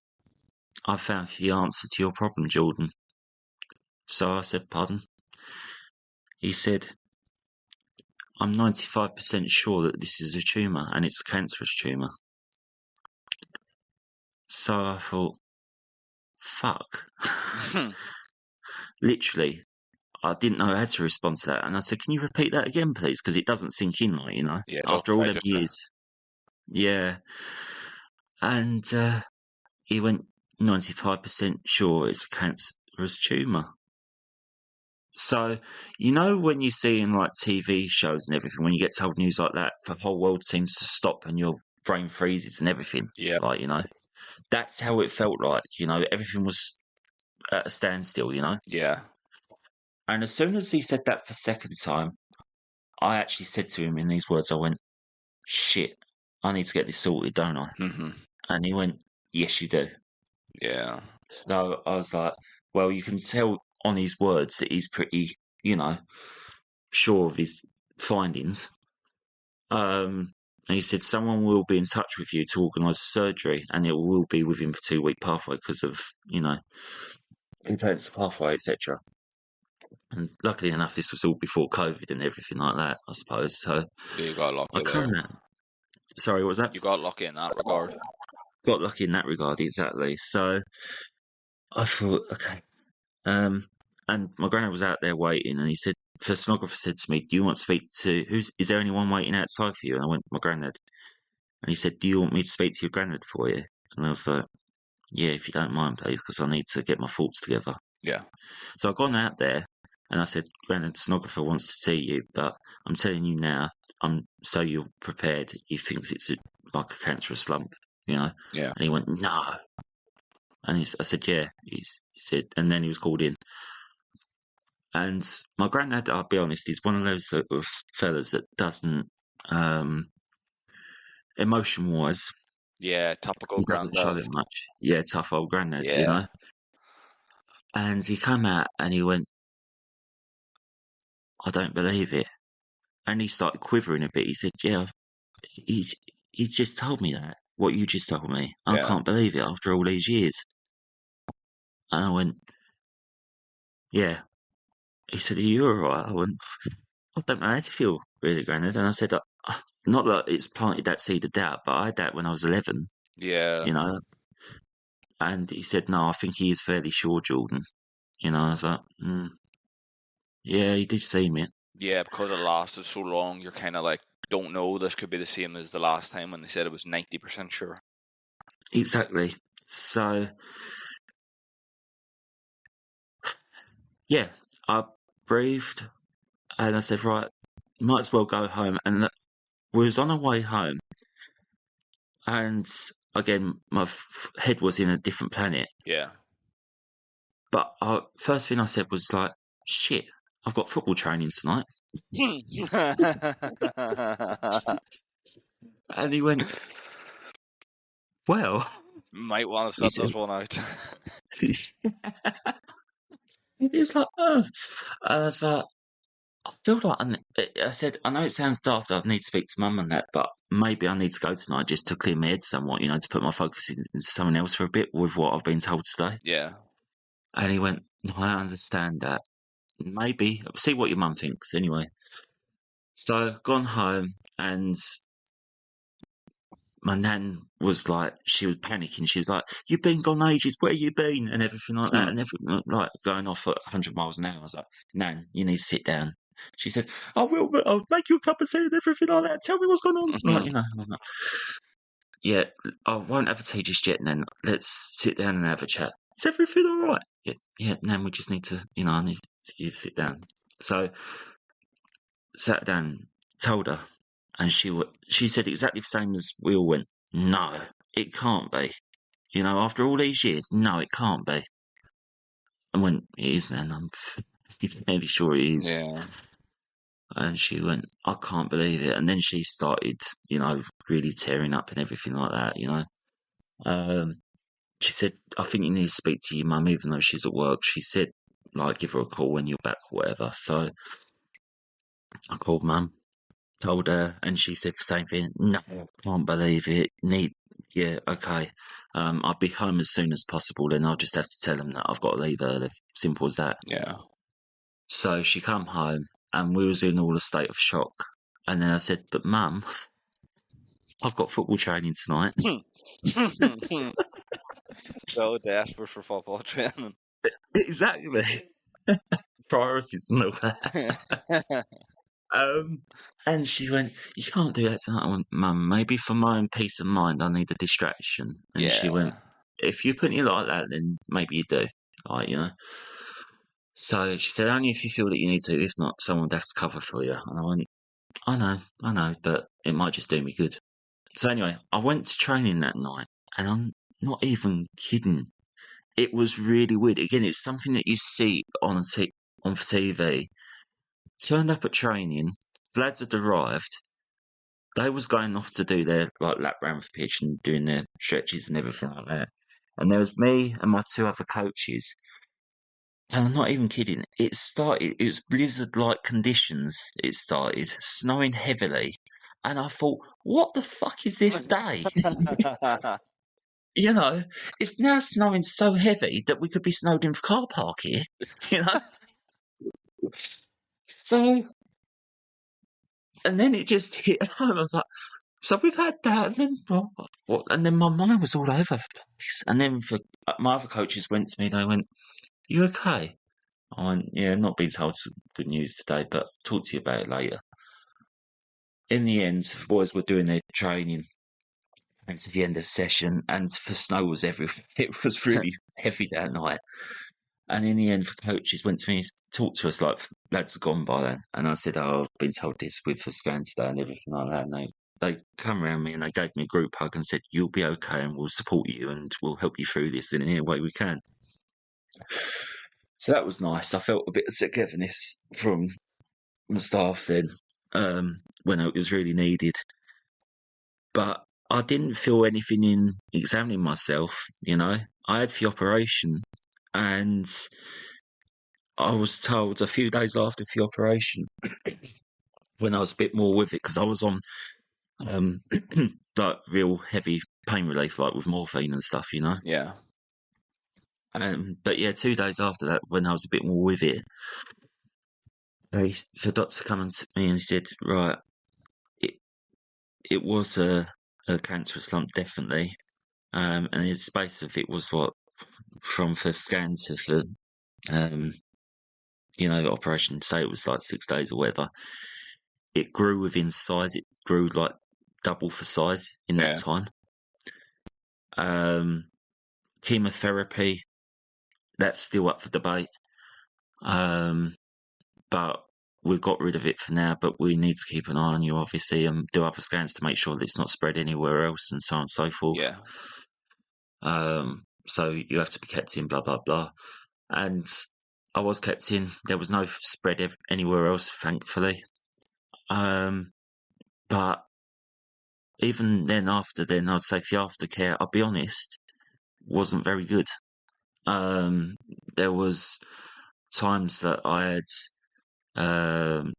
I found the answer to your problem, Jordan. So I said, pardon? He said, I'm 95% sure that this is a tumour, and it's a cancerous tumour. So I thought, fuck. Literally, I didn't know how to respond to that. And I said, can you repeat that again, please? Because it doesn't sink in, like, you know, Yeah, after all them register. years. Yeah. And he went, 95% sure it's a cancerous tumour. So, you know, when you see in like TV shows and everything, when you get told news like that, the whole world seems to stop and your brain freezes and everything. Yeah. Like, you know, that's how it felt like, you know, everything was at a standstill, you know. Yeah. And as soon as he said that for the second time, I actually said to him in these words, I went, shit, I need to get this sorted, don't I? Mm-hmm. And he went, yes, you do. Yeah. So I was like, well, you can tell on his words that he's pretty, you know, sure of his findings. And he said, someone will be in touch with you to organise a surgery, and it will be within the 2-week pathway because of, you know, cancer pathway, etc. And luckily enough, this was all before COVID and everything like that, I suppose. So Yeah, you got lucky I come there. out. Sorry, what was that? You got lucky in that regard. Got lucky in that regard, exactly. So I thought, okay. And my granddad was out there waiting, and he said, the sonographer said to me, do you want to speak to, is there anyone waiting outside for you? And I went, my granddad. And he said, do you want me to speak to your granddad for you? And I was like, yeah, if you don't mind, please, because I need to get my thoughts together. Yeah. So I've gone out there, and I said, granddad, the sonographer wants to see you, but I'm telling you now, so you're prepared. He thinks it's like a cancerous lump, you know? Yeah. And he went, no. And I said, yeah. He said, and then he was called in. And my granddad, I'll be honest, is one of those sort of fellas that doesn't, emotion-wise, Yeah, topical he doesn't show granddad. it much. Yeah, tough old granddad, Yeah. you know? And he came out and he went, I don't believe it. And he started quivering a bit. He said, yeah, he just told me that, what you just told me. I Yeah. can't believe it after all these years. And I went, yeah, he said, "Are you all right?" I went, "I don't know how to feel, really, Grandad." And I said, "Not that it's planted that seed of doubt, but I had that when I was 11, Yeah. you know." And he said, "No, I think he is fairly sure, Jordan." You know, I was like, "Yeah, he did see me." Yeah, because it lasted so long, you're kind of like, don't know, this could be the same as the last time when they said it was 90% sure. Exactly. So, yeah, I breathed and I said, right, might as well go home. And we was on our way home. And again, my head was in a different planet. Yeah. But first thing I said was like, shit, I've got football training tonight. And he went, well, Might want to he set said, this one out. he was like, oh. And I was like, I feel like I said, I know it sounds daft. I need to speak to mum and that, but maybe I need to go tonight just to clear my head somewhat, to put my focus into something else for a bit with what I've been told today. Yeah. And he went, no, I understand that. Maybe see what your mum thinks anyway. So gone home, and my nan was like, she was panicking. She was like, "You've been gone ages. Where you been?" And everything like that, and everything like going off at 100 miles an hour. I was like, "Nan, you need to sit down." She said, "I will, but I'll make you a cup of tea and everything like that. Tell me what's going on." Like, I'm like, yeah, I won't have a tea just yet, Nan. Let's sit down and have a chat. Is everything all right? Yeah, Nan, we just need to, I need you to sit down. So, sat down, told her, and she said exactly the same as we all went, "No, it can't be. After all these years, no, it can't be." And went, "It is, Nan. I'm fairly sure it is." Yeah. And she went, "I can't believe it." And then she started, really tearing up and everything like that, She said, "I think you need to speak to your mum, even though she's at work." She said, like, give her a call when you're back or whatever. So I called mum, told her, and she said the same thing. "No, can't believe it. Yeah, okay. I'll be home as soon as possible. Then I'll just have to tell them that I've got to leave early. Simple as that." Yeah. So she come home, and we was in all a state of shock. And then I said, "But mum, I've got football training tonight." So desperate for football training. Exactly. Priorities and all that. And she went, "You can't do that tonight." I went, "Mum, maybe for my own peace of mind, I need a distraction." And she went, Yeah. "If you put it like that, then maybe you do." Like, So she said, "Only if you feel that you need to. If not, someone would have to cover for you." And I went, I know, but it might just do me good." So anyway, I went to training that night, and I'm not even kidding. It was really weird. Again, it's something that you see on TV. Turned up at training, lads had arrived. They was going off to do their lap round the pitch and doing their stretches and everything like that. And there was me and my two other coaches. And I'm not even kidding. It was blizzard-like conditions. It started snowing heavily. And I thought, what the fuck is this day? It's now snowing so heavy that we could be snowed in for car park here. So, and then it just hit home. I was like, so we've had that, and then what? And then my mind was all over the place. And then my other coaches went to me. They went, "You okay?" I went, "Yeah, not being told some good news today, but talk to you about it later." In the end, the boys were doing their training. And to the end of the session, and the snow was everywhere. It was really heavy that night. And in the end, the coaches went to me, talked to us like lads had gone by then. And I said, "Oh, I've been told this with the scan today and everything like that." And they come around me and they gave me a group hug and said, "You'll be okay and we'll support you and we'll help you through this in any way we can." So that was nice. I felt a bit of togetherness from the staff then when it was really needed. But I didn't feel anything in examining myself, I had the operation, and I was told a few days after the operation, when I was a bit more with it, because I was on like real heavy pain relief, like with morphine and stuff, Yeah. But yeah, 2 days after that, when I was a bit more with it, the doctor come to me and he said, right, it was a cancerous lump, definitely. And the space of it was from the scan to the, operation, say it was like 6 days or whatever. It grew within size. It grew like double for size in that time. Chemotherapy, that's still up for debate. But we've got rid of it for now, but we need to keep an eye on you, obviously, and do other scans to make sure that it's not spread anywhere else and so on and so forth. Yeah. So you have to be kept in, blah, blah, blah. And I was kept in. There was no spread anywhere else, thankfully. But even then, I'd say the aftercare, I'll be honest, wasn't very good. There was times that I had, I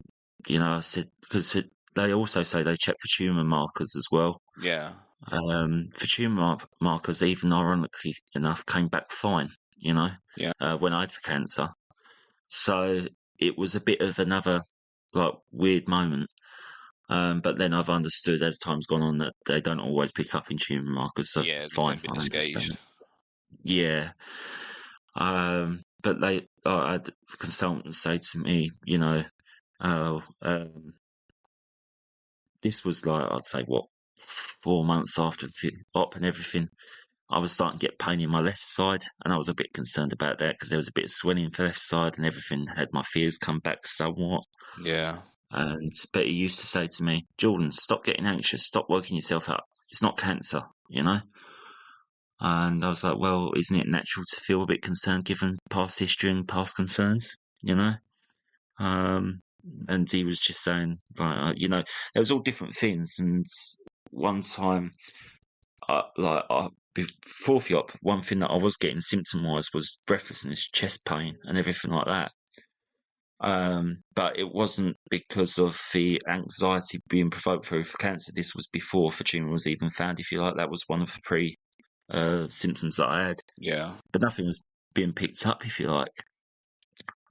said, because they also say they check for tumour markers as well. Yeah. For tumour markers, even ironically enough, came back fine, Yeah. when I had the cancer. So it was a bit of another like weird moment. But then I've understood as time's gone on that they don't always pick up in tumour markers. So Yeah, fine, can be I understand. disguised. Yeah. But I had consultants say to me, this was like, I'd say, 4 months after the op and everything. I was starting to get pain in my left side, and I was a bit concerned about that because there was a bit of swelling in the left side, and everything had my fears come back somewhat. Yeah. But he used to say to me, Jordan, stop getting anxious, stop working yourself up. It's not cancer, And I was like, well, isn't it natural to feel a bit concerned given past history and past concerns, And he was just saying, like, there was all different things. And one time, before the op, one thing that I was getting symptom-wise was breathlessness, chest pain, and everything like that. But it wasn't because of the anxiety being provoked through for cancer. This was before the tumour was even found, if you like. That was one of the symptoms that I had. Yeah. But nothing was being picked up, if you like.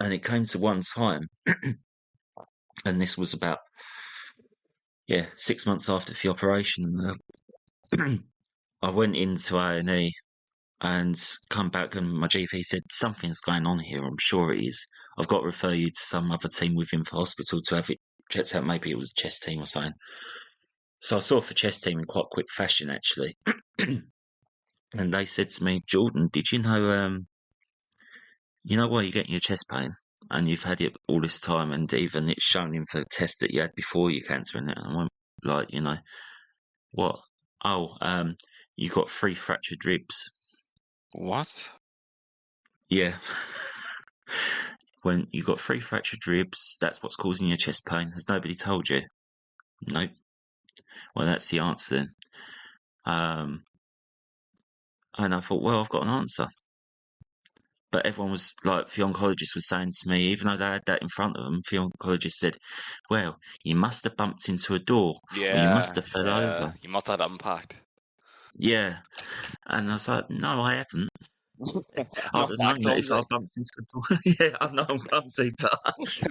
And it came to one time, and this was about 6 months after the operation. I went into A&E and come back, and my GP said, something's going on here, I'm sure it is. I've got to refer you to some other team within the hospital to have it checked out. Maybe it was a chest team or something. So I saw the chest team in quite quick fashion, actually. And they said to me, Jordan, did you know why you're getting your chest pain? And you've had it all this time, and even it's shown in the test that you had before your cancer. And I went, like, what? Oh, you got 3 fractured ribs. What? Yeah. When you got 3 fractured ribs, that's what's causing your chest pain. Has nobody told you? No. Well, that's the answer then. And I thought, well, I've got an answer. But everyone was like, the oncologist was saying to me, even though they had that in front of them, the oncologist said, well, you must have bumped into a door. Yeah. Or you must have fell over. You must have had impact. Yeah. And I was like, no, I haven't. I would have known that if I bumped into a door. Yeah, I know I'm clumsy, but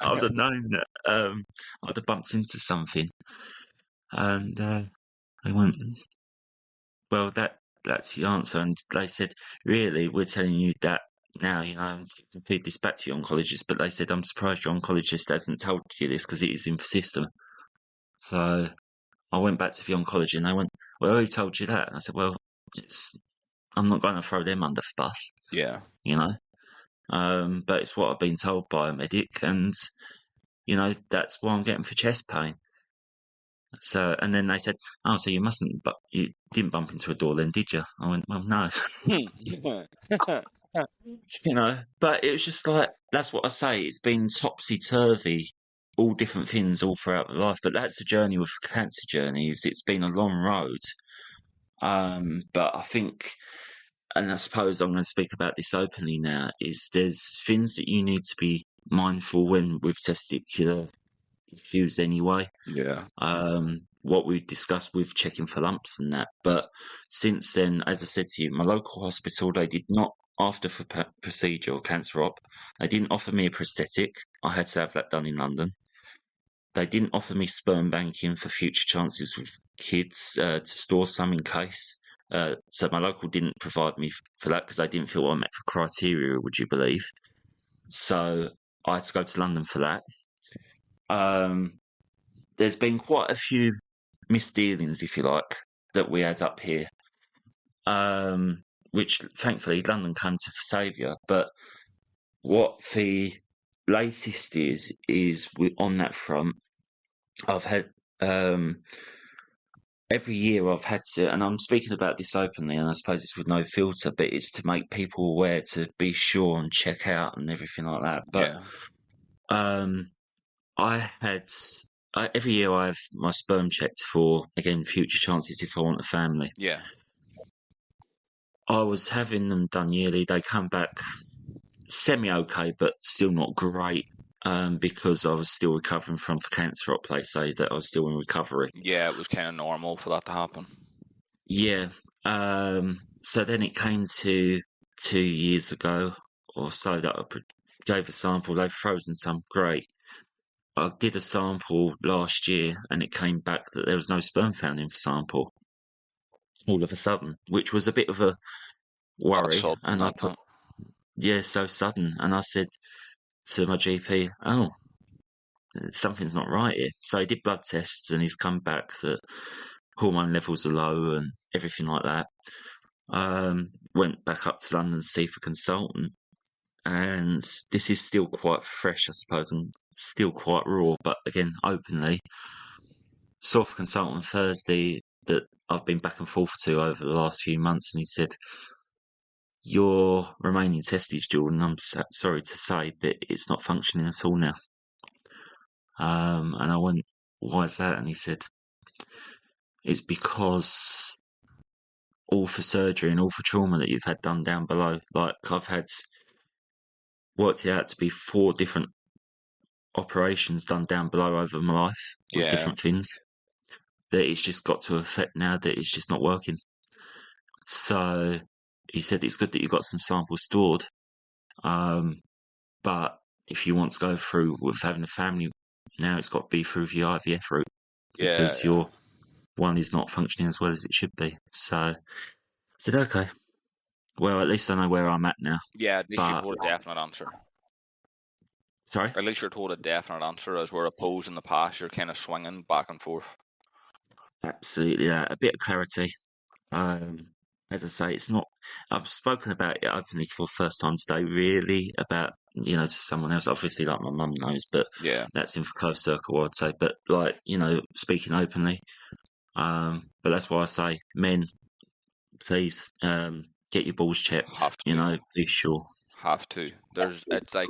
I would have known that I'd have bumped into something. And they went, well, that's the answer. And they said, really, we're telling you that now, you can feed this back to your oncologist. But they said, I'm surprised your oncologist hasn't told you this because it is in the system. So I went back to the oncology and they went, well, who told you that? And I said, well, I'm not going to throw them under the bus. Yeah. But it's what I've been told by a medic, and that's why I'm getting for chest pain. So, and then they said, oh, so you didn't bump into a door then, did you? I went, well, no. But it was just like, that's what I say, it's been topsy-turvy, all different things all throughout life. But that's the journey with cancer journeys. It's been a long road. But I think, and I suppose I'm going to speak about this openly now, is there's things that you need to be mindful when with testicular issues anyway. Yeah. What we discussed with checking for lumps and that. But since then, as I said to you, my local hospital, they did not after procedure or cancer op. They didn't offer me a prosthetic. I had to have that done in London. They didn't offer me sperm banking for future chances with kids to store some in case. So my local didn't provide me for that because they didn't feel I met the criteria, would you believe? So I had to go to London for that. There's been quite a few misdealings, if you like, that we had up here, which thankfully London came to the saviour. But what the latest is on that front, I've had every year I've had to, and I'm speaking about this openly, and I suppose it's with no filter, but it's to make people aware to be sure and check out and everything like that. But every year I have my sperm checked for, again, future chances if I want a family. Yeah. I was having them done yearly. They come back semi-okay, but still not great. Because I was still recovering from the cancer op, they say that I was still in recovery. Yeah, it was kind of normal for that to happen. Yeah. So then it came to 2 years ago or so that I gave a sample. They've frozen some. Great. I did a sample last year and it came back that there was no sperm found in the sample all of a sudden, which was a bit of a worry. Sudden, And I put, yeah, so sudden. And I said to my GP, oh, something's not right here. So he did blood tests and he's come back that hormone levels are low and everything like that. Went back up to London to see the consultant, and this is still quite fresh, I suppose, and still quite raw, but again, openly. Saw the consultant Thursday that I've been back and forth to over the last few months, and he said, your remaining testes, Jordan, I'm sorry to say, but it's not functioning at all now. And I went, why is that? And he said, it's because all for surgery and all for trauma that you've had done down below. Like, I've had worked it out to be 4 different operations done down below over my life with different things. That it's just got to effect now that it's just not working. So he said it's good that you've got some samples stored. But if you want to go through with having a family now, it's got to be through the IVF route because your one is not functioning as well as it should be. So I said, okay, well, at least I know where I'm at now. Yeah, at least you're told a definite answer. Sorry? At least you're told a definite answer, as we're opposed in the past, you're kind of swinging back and forth. Absolutely, yeah. A bit of clarity. As I say, it's not. I've spoken about it openly for the first time today, really, about, to someone else. Obviously, like my mum knows, but that's in for close circle, I'd say. But, speaking openly. But that's why I say, men, please, get your balls checked. Be sure. Have to. It's like,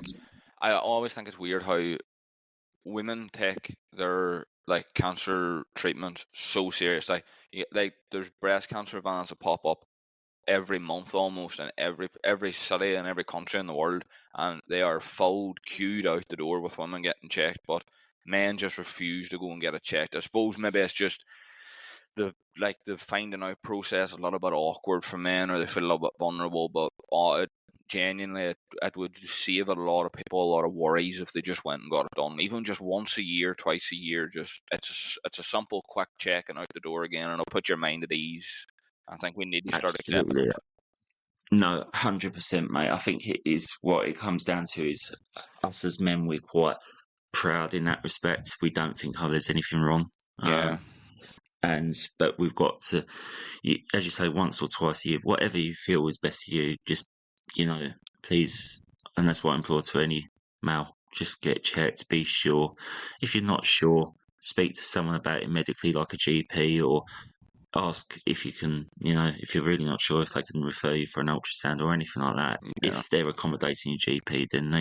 I always think it's weird how women take their cancer treatment so serious. There's breast cancer vans that pop up every month almost in every city and every country in the world, and they are queued out the door with women getting checked, but men just refuse to go and get it checked. I suppose maybe it's just the finding out process a little bit awkward for men, or they feel a little bit vulnerable, but genuinely it would save a lot of people a lot of worries if they just went and got it done, even just once a year, twice a year. Just it's a simple quick check and out the door again, and it'll put your mind at ease. I think we need to start accepting it. No, 100%, mate. I think it is what it comes down to is us as men, we're quite proud in that respect. We don't think, there's anything wrong. But we've got to, as you say, once or twice a year, whatever you feel is best for you, just, please, and that's what I implore to any male, just get checked, be sure. If you're not sure, speak to someone about it medically, like a GP, or ask if you can, if you're really not sure, if they can refer you for an ultrasound or anything like that. If they're accommodating your GP, then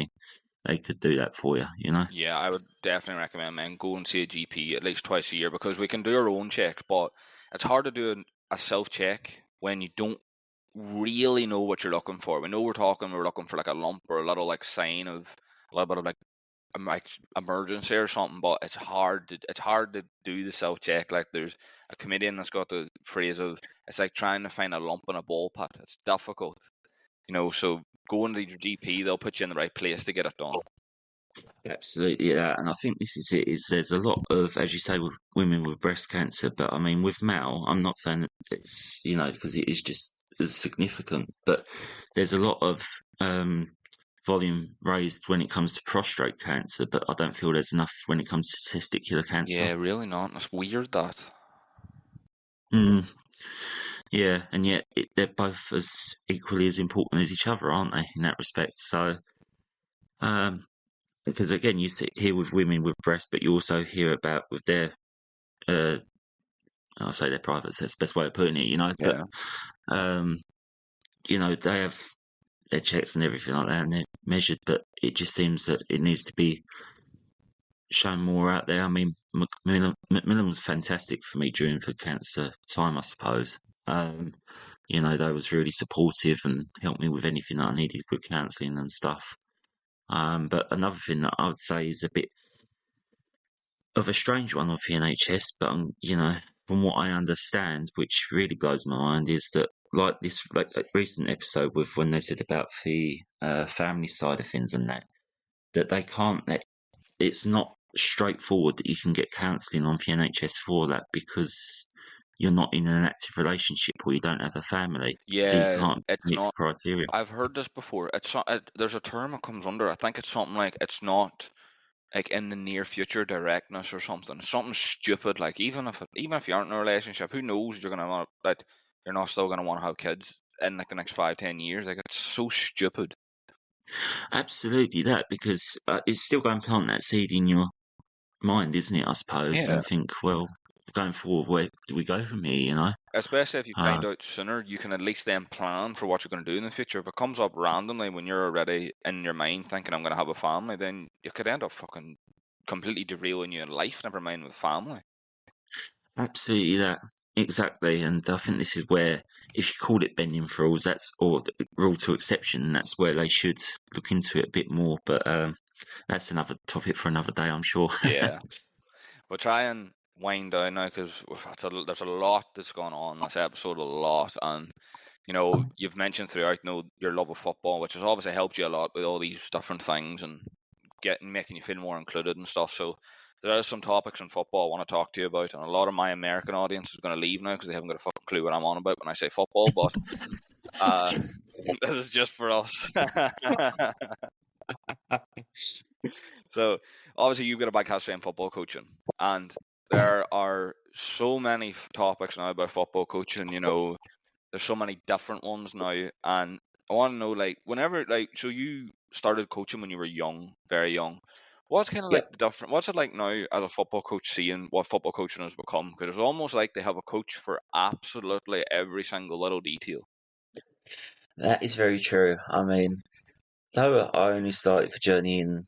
they could do that for you, Yeah, I would definitely recommend, man, go and see a GP at least twice a year, because we can do our own checks, but it's hard to do a self-check when you don't really know what you're looking for. We know we're looking for a lump or a little sign of a little bit of emergency or something, but it's hard to do the self-check. There's a comedian that's got the phrase of, it's like trying to find a lump in a ball pit. It's difficult. So going to your GP, they'll put you in the right place to get it done. Absolutely, yeah. And I think this is it. Is there's a lot of, as you say, with women with breast cancer, but I mean with Mal, I'm not saying that it's because it is just as significant, but there's a lot of volume raised when it comes to prostate cancer, but I don't feel there's enough when it comes to testicular cancer. Yeah, really not. It's weird that. Yeah, and yet they're both as equally as important as each other, aren't they, in that respect? So, because again, you sit here with women with breast, but you also hear about with their, I'll say their privates. That's the best way of putting it, Yeah. But, they have their checks and everything like that, and they're measured. But it just seems that it needs to be shown more out there. I mean, Macmillan was fantastic for me during the cancer time, I suppose. They was really supportive and helped me with anything that I needed with counselling and stuff. But another thing that I would say is a bit of a strange one of the NHS, but from what I understand, which really blows my mind, is that like that recent episode with when they said about the family side of things and that they can't. It's not straightforward that you can get counselling on the NHS for that because you're not in an active relationship or you don't have a family. So you Yeah, can't it's meet the not. criteria. I've heard this before. There's a term it comes under. I think it's something like it's not like in the near future directness or something. Something stupid. Like even if you aren't in a relationship, who knows you're gonna want that you're not still gonna want to have kids in like the next 5-10 years. Like it's so stupid. Absolutely that, because it's still going to plant that seed in your mind, isn't it, I suppose, Yeah. and think, well, going forward, where do we go from here, Especially if you find out sooner, you can at least then plan for what you're going to do in the future. If it comes up randomly when you're already in your mind thinking I'm going to have a family, then you could end up fucking completely derailing your life, never mind with family. Absolutely that. Exactly. And I think this is where, if you called it bending for rules, or the rule to exception, that's where they should look into it a bit more. But that's another topic for another day, I'm sure. Yeah. We'll try and wind down now because there's a lot that's gone on in this episode, a lot. And, you've mentioned throughout, your love of football, which has obviously helped you a lot with all these different things and making you feel more included and stuff. So there are some topics in football I want to talk to you about, and a lot of my American audience is going to leave now because they haven't got a fucking clue what I'm on about when I say football. But this is just for us. So obviously you've got a big history in football coaching, and there are so many topics now about football coaching. There's so many different ones now, and I want to know, like, whenever, like, so you started coaching when you were young, very young. What's kind of like Yep. the different? What's it like now as a football coach, seeing what football coaching has become? Because it's almost like they have a coach for absolutely every single little detail. That is very true. I mean, though I only started the journey in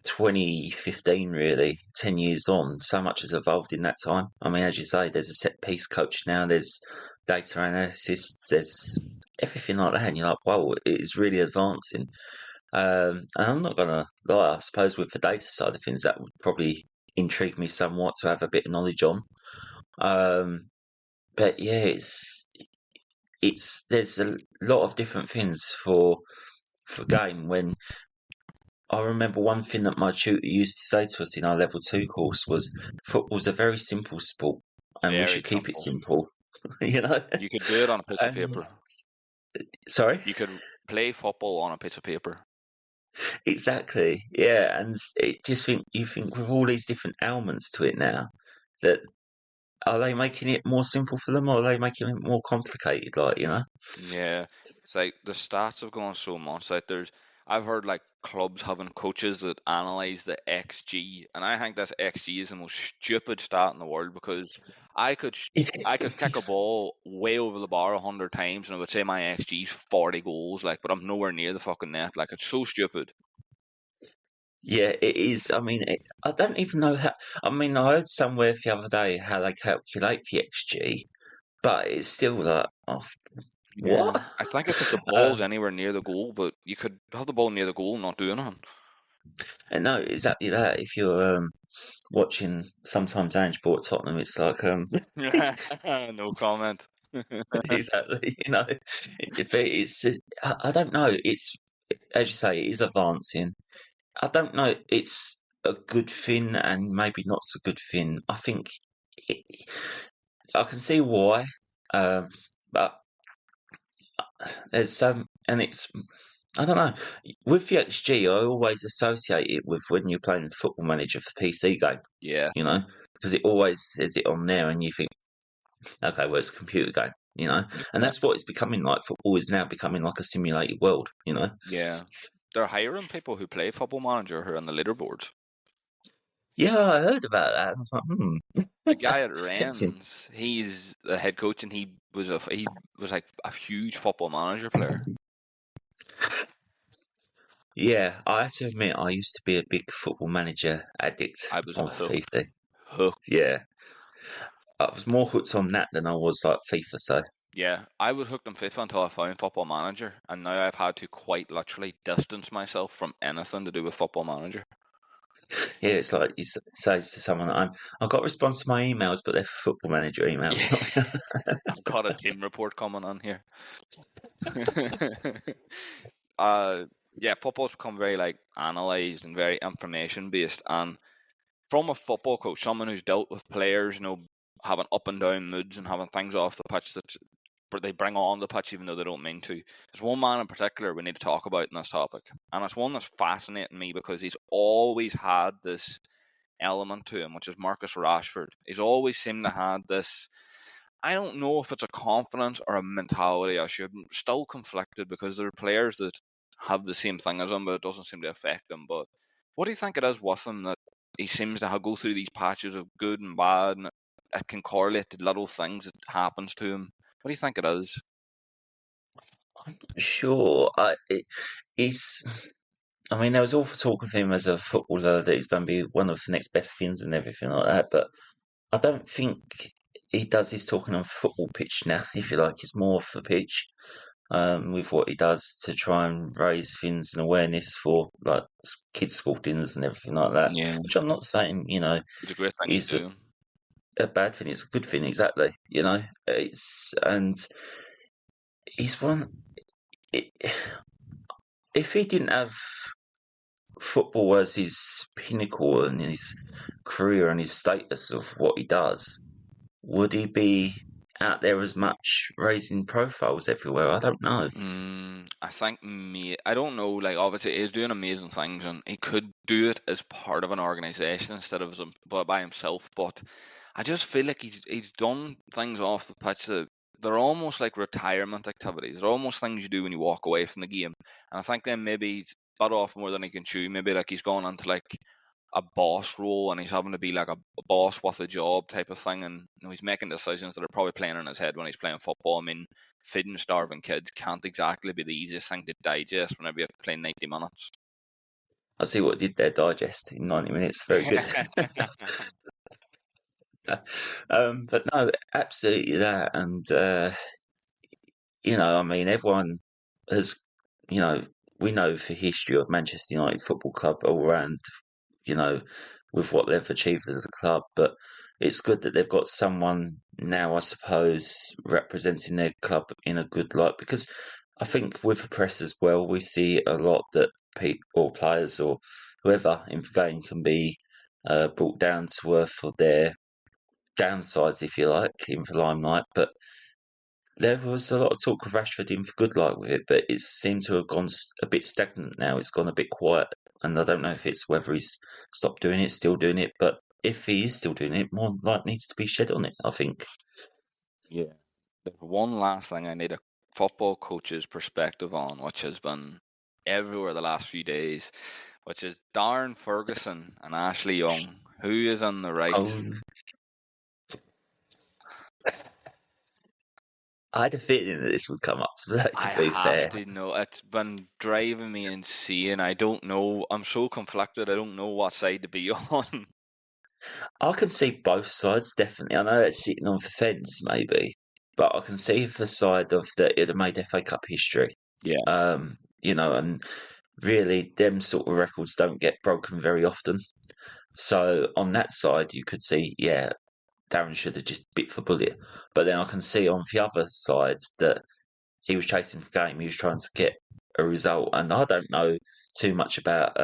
2015, really, 10 years on, so much has evolved in that time. I mean, as you say, there's a set piece coach now, there's data analysis, there's everything like that. And you're like, wow, it is really advancing. And I'm not going to lie, I suppose with the data side of things, that would probably intrigue me somewhat to have a bit of knowledge on. But yeah, there's a lot of different things for game. When I remember one thing that my tutor used to say to us in our level 2 course was football's a very simple sport and we Very should keep it simple. simple. You could do it on a piece of And- paper. Sorry? You could play football on a piece of paper. Exactly. Yeah, and you think with all these different elements to it now, that are they making it more simple for them or are they making it more complicated, Yeah, it's like the stats have gone so much. Like I've heard like clubs having coaches that analyze the XG, and I think this XG is the most stupid stat in the world because I could I could kick a ball way over the bar 100 times and I would say my XG is 40 goals, like, but I'm nowhere near the fucking net. Like, it's so stupid. Yeah, it is. I mean, I don't even know how. I mean, I heard somewhere the other day how they calculate the XG, but it's still like, oh, Yeah, what? I think it's if the ball's anywhere near the goal, but you could have the ball near the goal and not do anything. And no, exactly that. If you're watching sometimes Ange Ball at Tottenham, it's like No comment. Exactly. If it's, I don't know. It's, as you say, it is advancing. I don't know. It's a good thing and maybe not so good thing. I think it, I can see why, but there's and it's, I don't know. With the XG, I always associate it with when you're playing Football Manager for PC game. Yeah. Because it always says it on there, and you think, okay, well, it's a computer game. And that's what it's becoming like. Football is now becoming like a simulated world. Yeah. They're hiring people who play Football Manager who are on the leaderboards. Yeah, I heard about that. I was like, The guy at tempting. Rennes, he's the head coach, and he was like a huge Football Manager player. Yeah, I have to admit, I used to be a big Football Manager addict I was on hooked. PC. Yeah, I was more hooked on that than I was like FIFA. So Yeah, I was hooked on FIFA until I found Football Manager, and now I've had to quite literally distance myself from anything to do with Football Manager. yeah, it's like you say to someone, I've got to respond to my emails, but they're Football Manager emails. I've got a team report coming on here. Yeah, football's become very like analysed and very information based, and from a football coach, someone who's dealt with players, having up and down moods and having things off the pitch that they bring on the pitch even though they don't mean to. There's one man in particular we need to talk about in this topic, and it's one that's fascinating me because he's always had this element to him, which is Marcus Rashford. He's always seemed to have this. I don't know if it's a confidence or a mentality issue. I'm still conflicted because there are players that have the same thing as him, but it doesn't seem to affect him. But what do you think it is with him that he seems to go through these patches of good and bad, and it can correlate to little things that happens to him? What do you think it is? I'm not sure. I mean, there was awful talk of him as a footballer that he's going to be one of the next best things and everything like that. But I don't think he does his talking on football pitch now, if you like. It's more off the pitch. With what he does to try and raise things and awareness for like kids' school dinners and everything like that. Yeah, Which I'm not saying, it's a great thing he's is doing. a bad thing. It's a good thing, exactly. And he's one. If he didn't have football as his pinnacle and his career and his status of what he does, would he be out there as much raising profiles everywhere? I don't know. I think I don't know. Like, obviously, he's doing amazing things, and he could do it as part of an organization instead of by himself. But I just feel like he's done things off the pitch that they're almost like retirement activities. They're almost things you do when you walk away from the game. And I think then maybe he's bit off more than he can chew. Maybe like he's gone into like a boss role and he's having to be like a boss with a job type of thing, and he's making decisions that are probably playing in his head when he's playing football. I mean, feeding starving kids can't exactly be the easiest thing to digest whenever you have to play 90 minutes. I see what did there, digest in 90 minutes. Very good. But no, absolutely that. And, I mean, everyone has, we know the history of Manchester United Football Club all around, with what they've achieved as a club. But it's good that they've got someone now, I suppose, representing their club in a good light. Because I think with the press as well, we see a lot that people or players or whoever in the game can be brought down to earth for their downsides, if you like, in the limelight. But there was a lot of talk of Rashford in for good light with it, but it seemed to have gone a bit stagnant now. It's gone a bit quiet, and I don't know if it's whether he's stopped doing it, still doing it, but if he is still doing it, more light needs to be shed on it, I think. Yeah. There's one last thing I need a football coach's perspective on, which has been everywhere the last few days, which is Darren Ferguson and Ashley Young. Who is on the right? I had a feeling that this would come up today, to be fair. To know. It's been driving me insane. I don't know. I'm so conflicted. I don't know what side to be on. I can see both sides, definitely. I know it's sitting on the fence, maybe, but I can see the side of that it made FA Cup history. Yeah. And really, them sort of records don't get broken very often. So on that side, you could see, yeah, Darren should have just bit for bullet. But then I can see on the other side that he was chasing the game. He was trying to get a result. And I don't know too much about,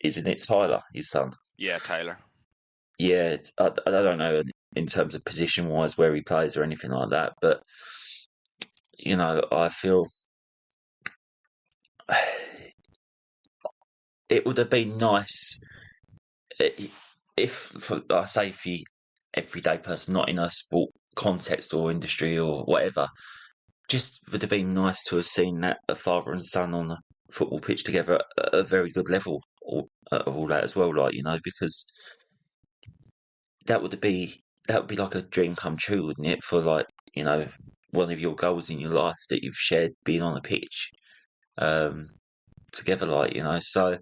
isn't it Tyler, his son? Yeah, Tyler. Yeah, I don't know in terms of position-wise where he plays or anything like that. But, I feel it would have been nice if the everyday person, not in a sport context or industry or whatever, just would have been nice to have seen that a father and son on the football pitch together at a very good level of all that as well, because that would be like a dream come true, wouldn't it? For one of your goals in your life that you've shared being on the pitch together, So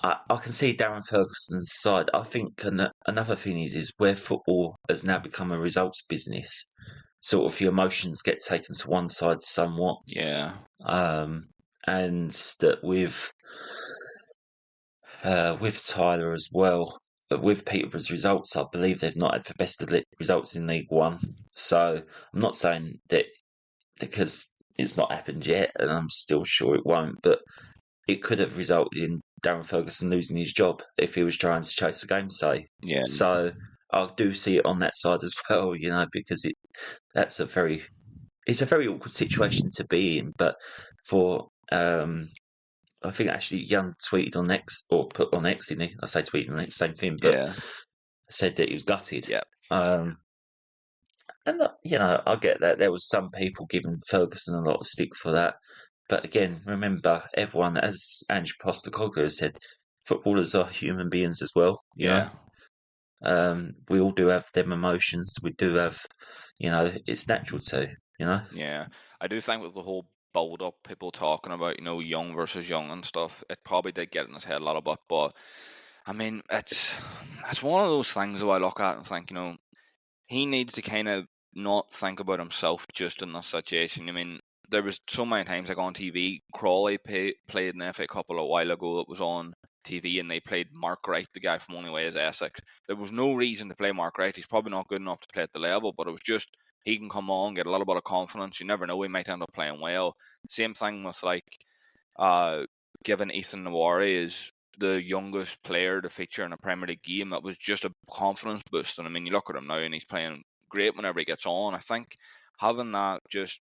I can see Darren Ferguson's side. I think another thing is where football has now become a results business. Sort of your emotions get taken to one side somewhat. Yeah. And that with Tyler as well, with Peterborough's results, I believe they've not had the best of results in League One. So I'm not saying that because it's not happened yet, and I'm still sure it won't, but it could have resulted in Darren Ferguson losing his job if he was trying to chase a game, say. Yeah. So I do see it on that side as well, because it's a very awkward situation to be in. But for I think actually Young tweeted on X or put on X, didn't he? I say tweeted on X, same thing, but said that he was gutted. Yeah. And I get that there was some people giving Ferguson a lot of stick for that. But again, remember, everyone, as Andrew Postecoglou has said, footballers are human beings as well. You know, we all do have them emotions. We do have, it's natural to. Yeah, I do think with the whole build up, people talking about young versus young and stuff, it probably did get in his head a little bit. But I mean, it's one of those things that I look at and think, he needs to kind of not think about himself just in this situation. I mean, there was so many times like on TV, Crawley played in the FA Cup a while ago. It was on TV and they played Mark Wright, the guy from Only Way is Essex. There was no reason to play Mark Wright. He's probably not good enough to play at the level, but it was just he can come on, get a little bit of confidence. You never know, he might end up playing well. Same thing with given Ethan Nawari is the youngest player to feature in a Premier League game. That was just a confidence boost. And I mean, you look at him now and he's playing great whenever he gets on. I think having that just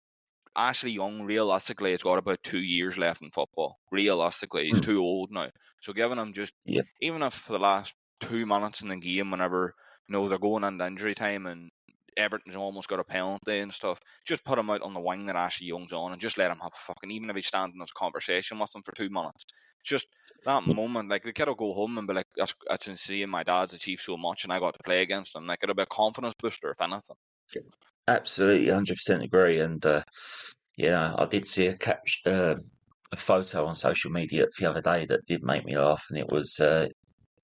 Ashley Young, realistically, has got about 2 years left in football. Realistically, he's too old now. So giving him just, even if for the last 2 minutes in the game, whenever they're going into injury time and Everton's almost got a penalty and stuff, just put him out on the wing that Ashley Young's on and just let him have a fucking, even if he's standing in his conversation with him for 2 minutes. Just that moment, like the kid will go home and be like, that's insane, my dad's achieved so much and I got to play against him. Like, it'll be a confidence booster, if anything. Absolutely, 100% agree. And I did see a photo on social media the other day that did make me laugh, and it was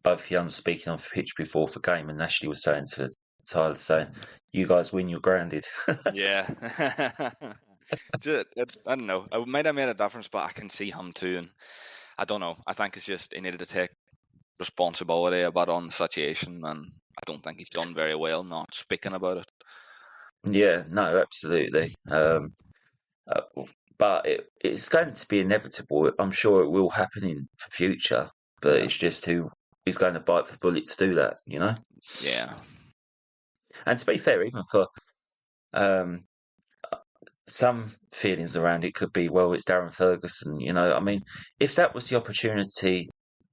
both Young speaking off the pitch before the game, and Ashley was saying to Tyler, saying, "You guys win, you're grounded." Yeah. I don't know. It might have made a difference, but I can see him too. And I don't know. I think it's just he needed to take responsibility about on the situation, and I don't think he's done very well not speaking about it. Yeah, no, absolutely. But it's going to be inevitable. I'm sure it will happen in the future, but it's just who is going to bite the bullet to do that, Yeah. And to be fair, even for some feelings around it could be, well, it's Darren Ferguson, I mean, if that was the opportunity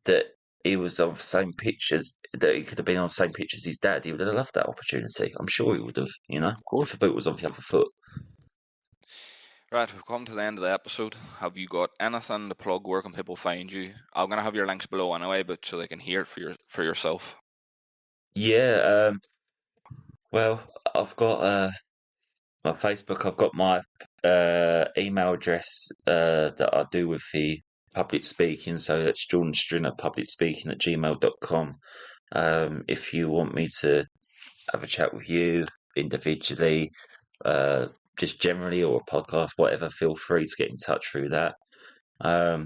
that he was on the same pitch that he could have been on the same pitch as his dad, he would have loved that opportunity. I'm sure he would have, if the boot was on the other foot. Right, we've come to the end of the episode. Have you got anything to plug? Where can people find you? I'm going to have your links below anyway, but so they can hear it for yourself. Yeah, well, I've got my Facebook. I've got my email address that I do with the public speaking. So it's Jordan Stringer publicspeaking@gmail.com. If you want me to have a chat with you individually, just generally, or a podcast, whatever, feel free to get in touch through that. I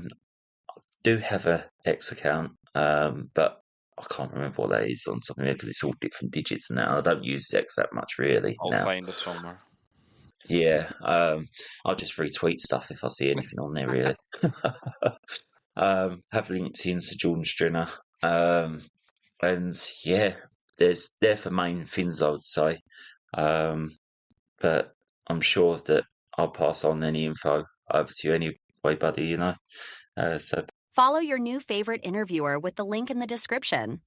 do have a X account, but I can't remember what that is on something there because it's all different digits now. I don't use X that much really I'll now. find it somewhere. Yeah, I'll just retweet stuff if I see anything on there really. Have LinkedIn to Jordan Stringer. And yeah, they're the main things I would say. But I'm sure that I'll pass on any info over to you anyway, buddy, you know. So Follow your new favorite interviewer with the link in the description.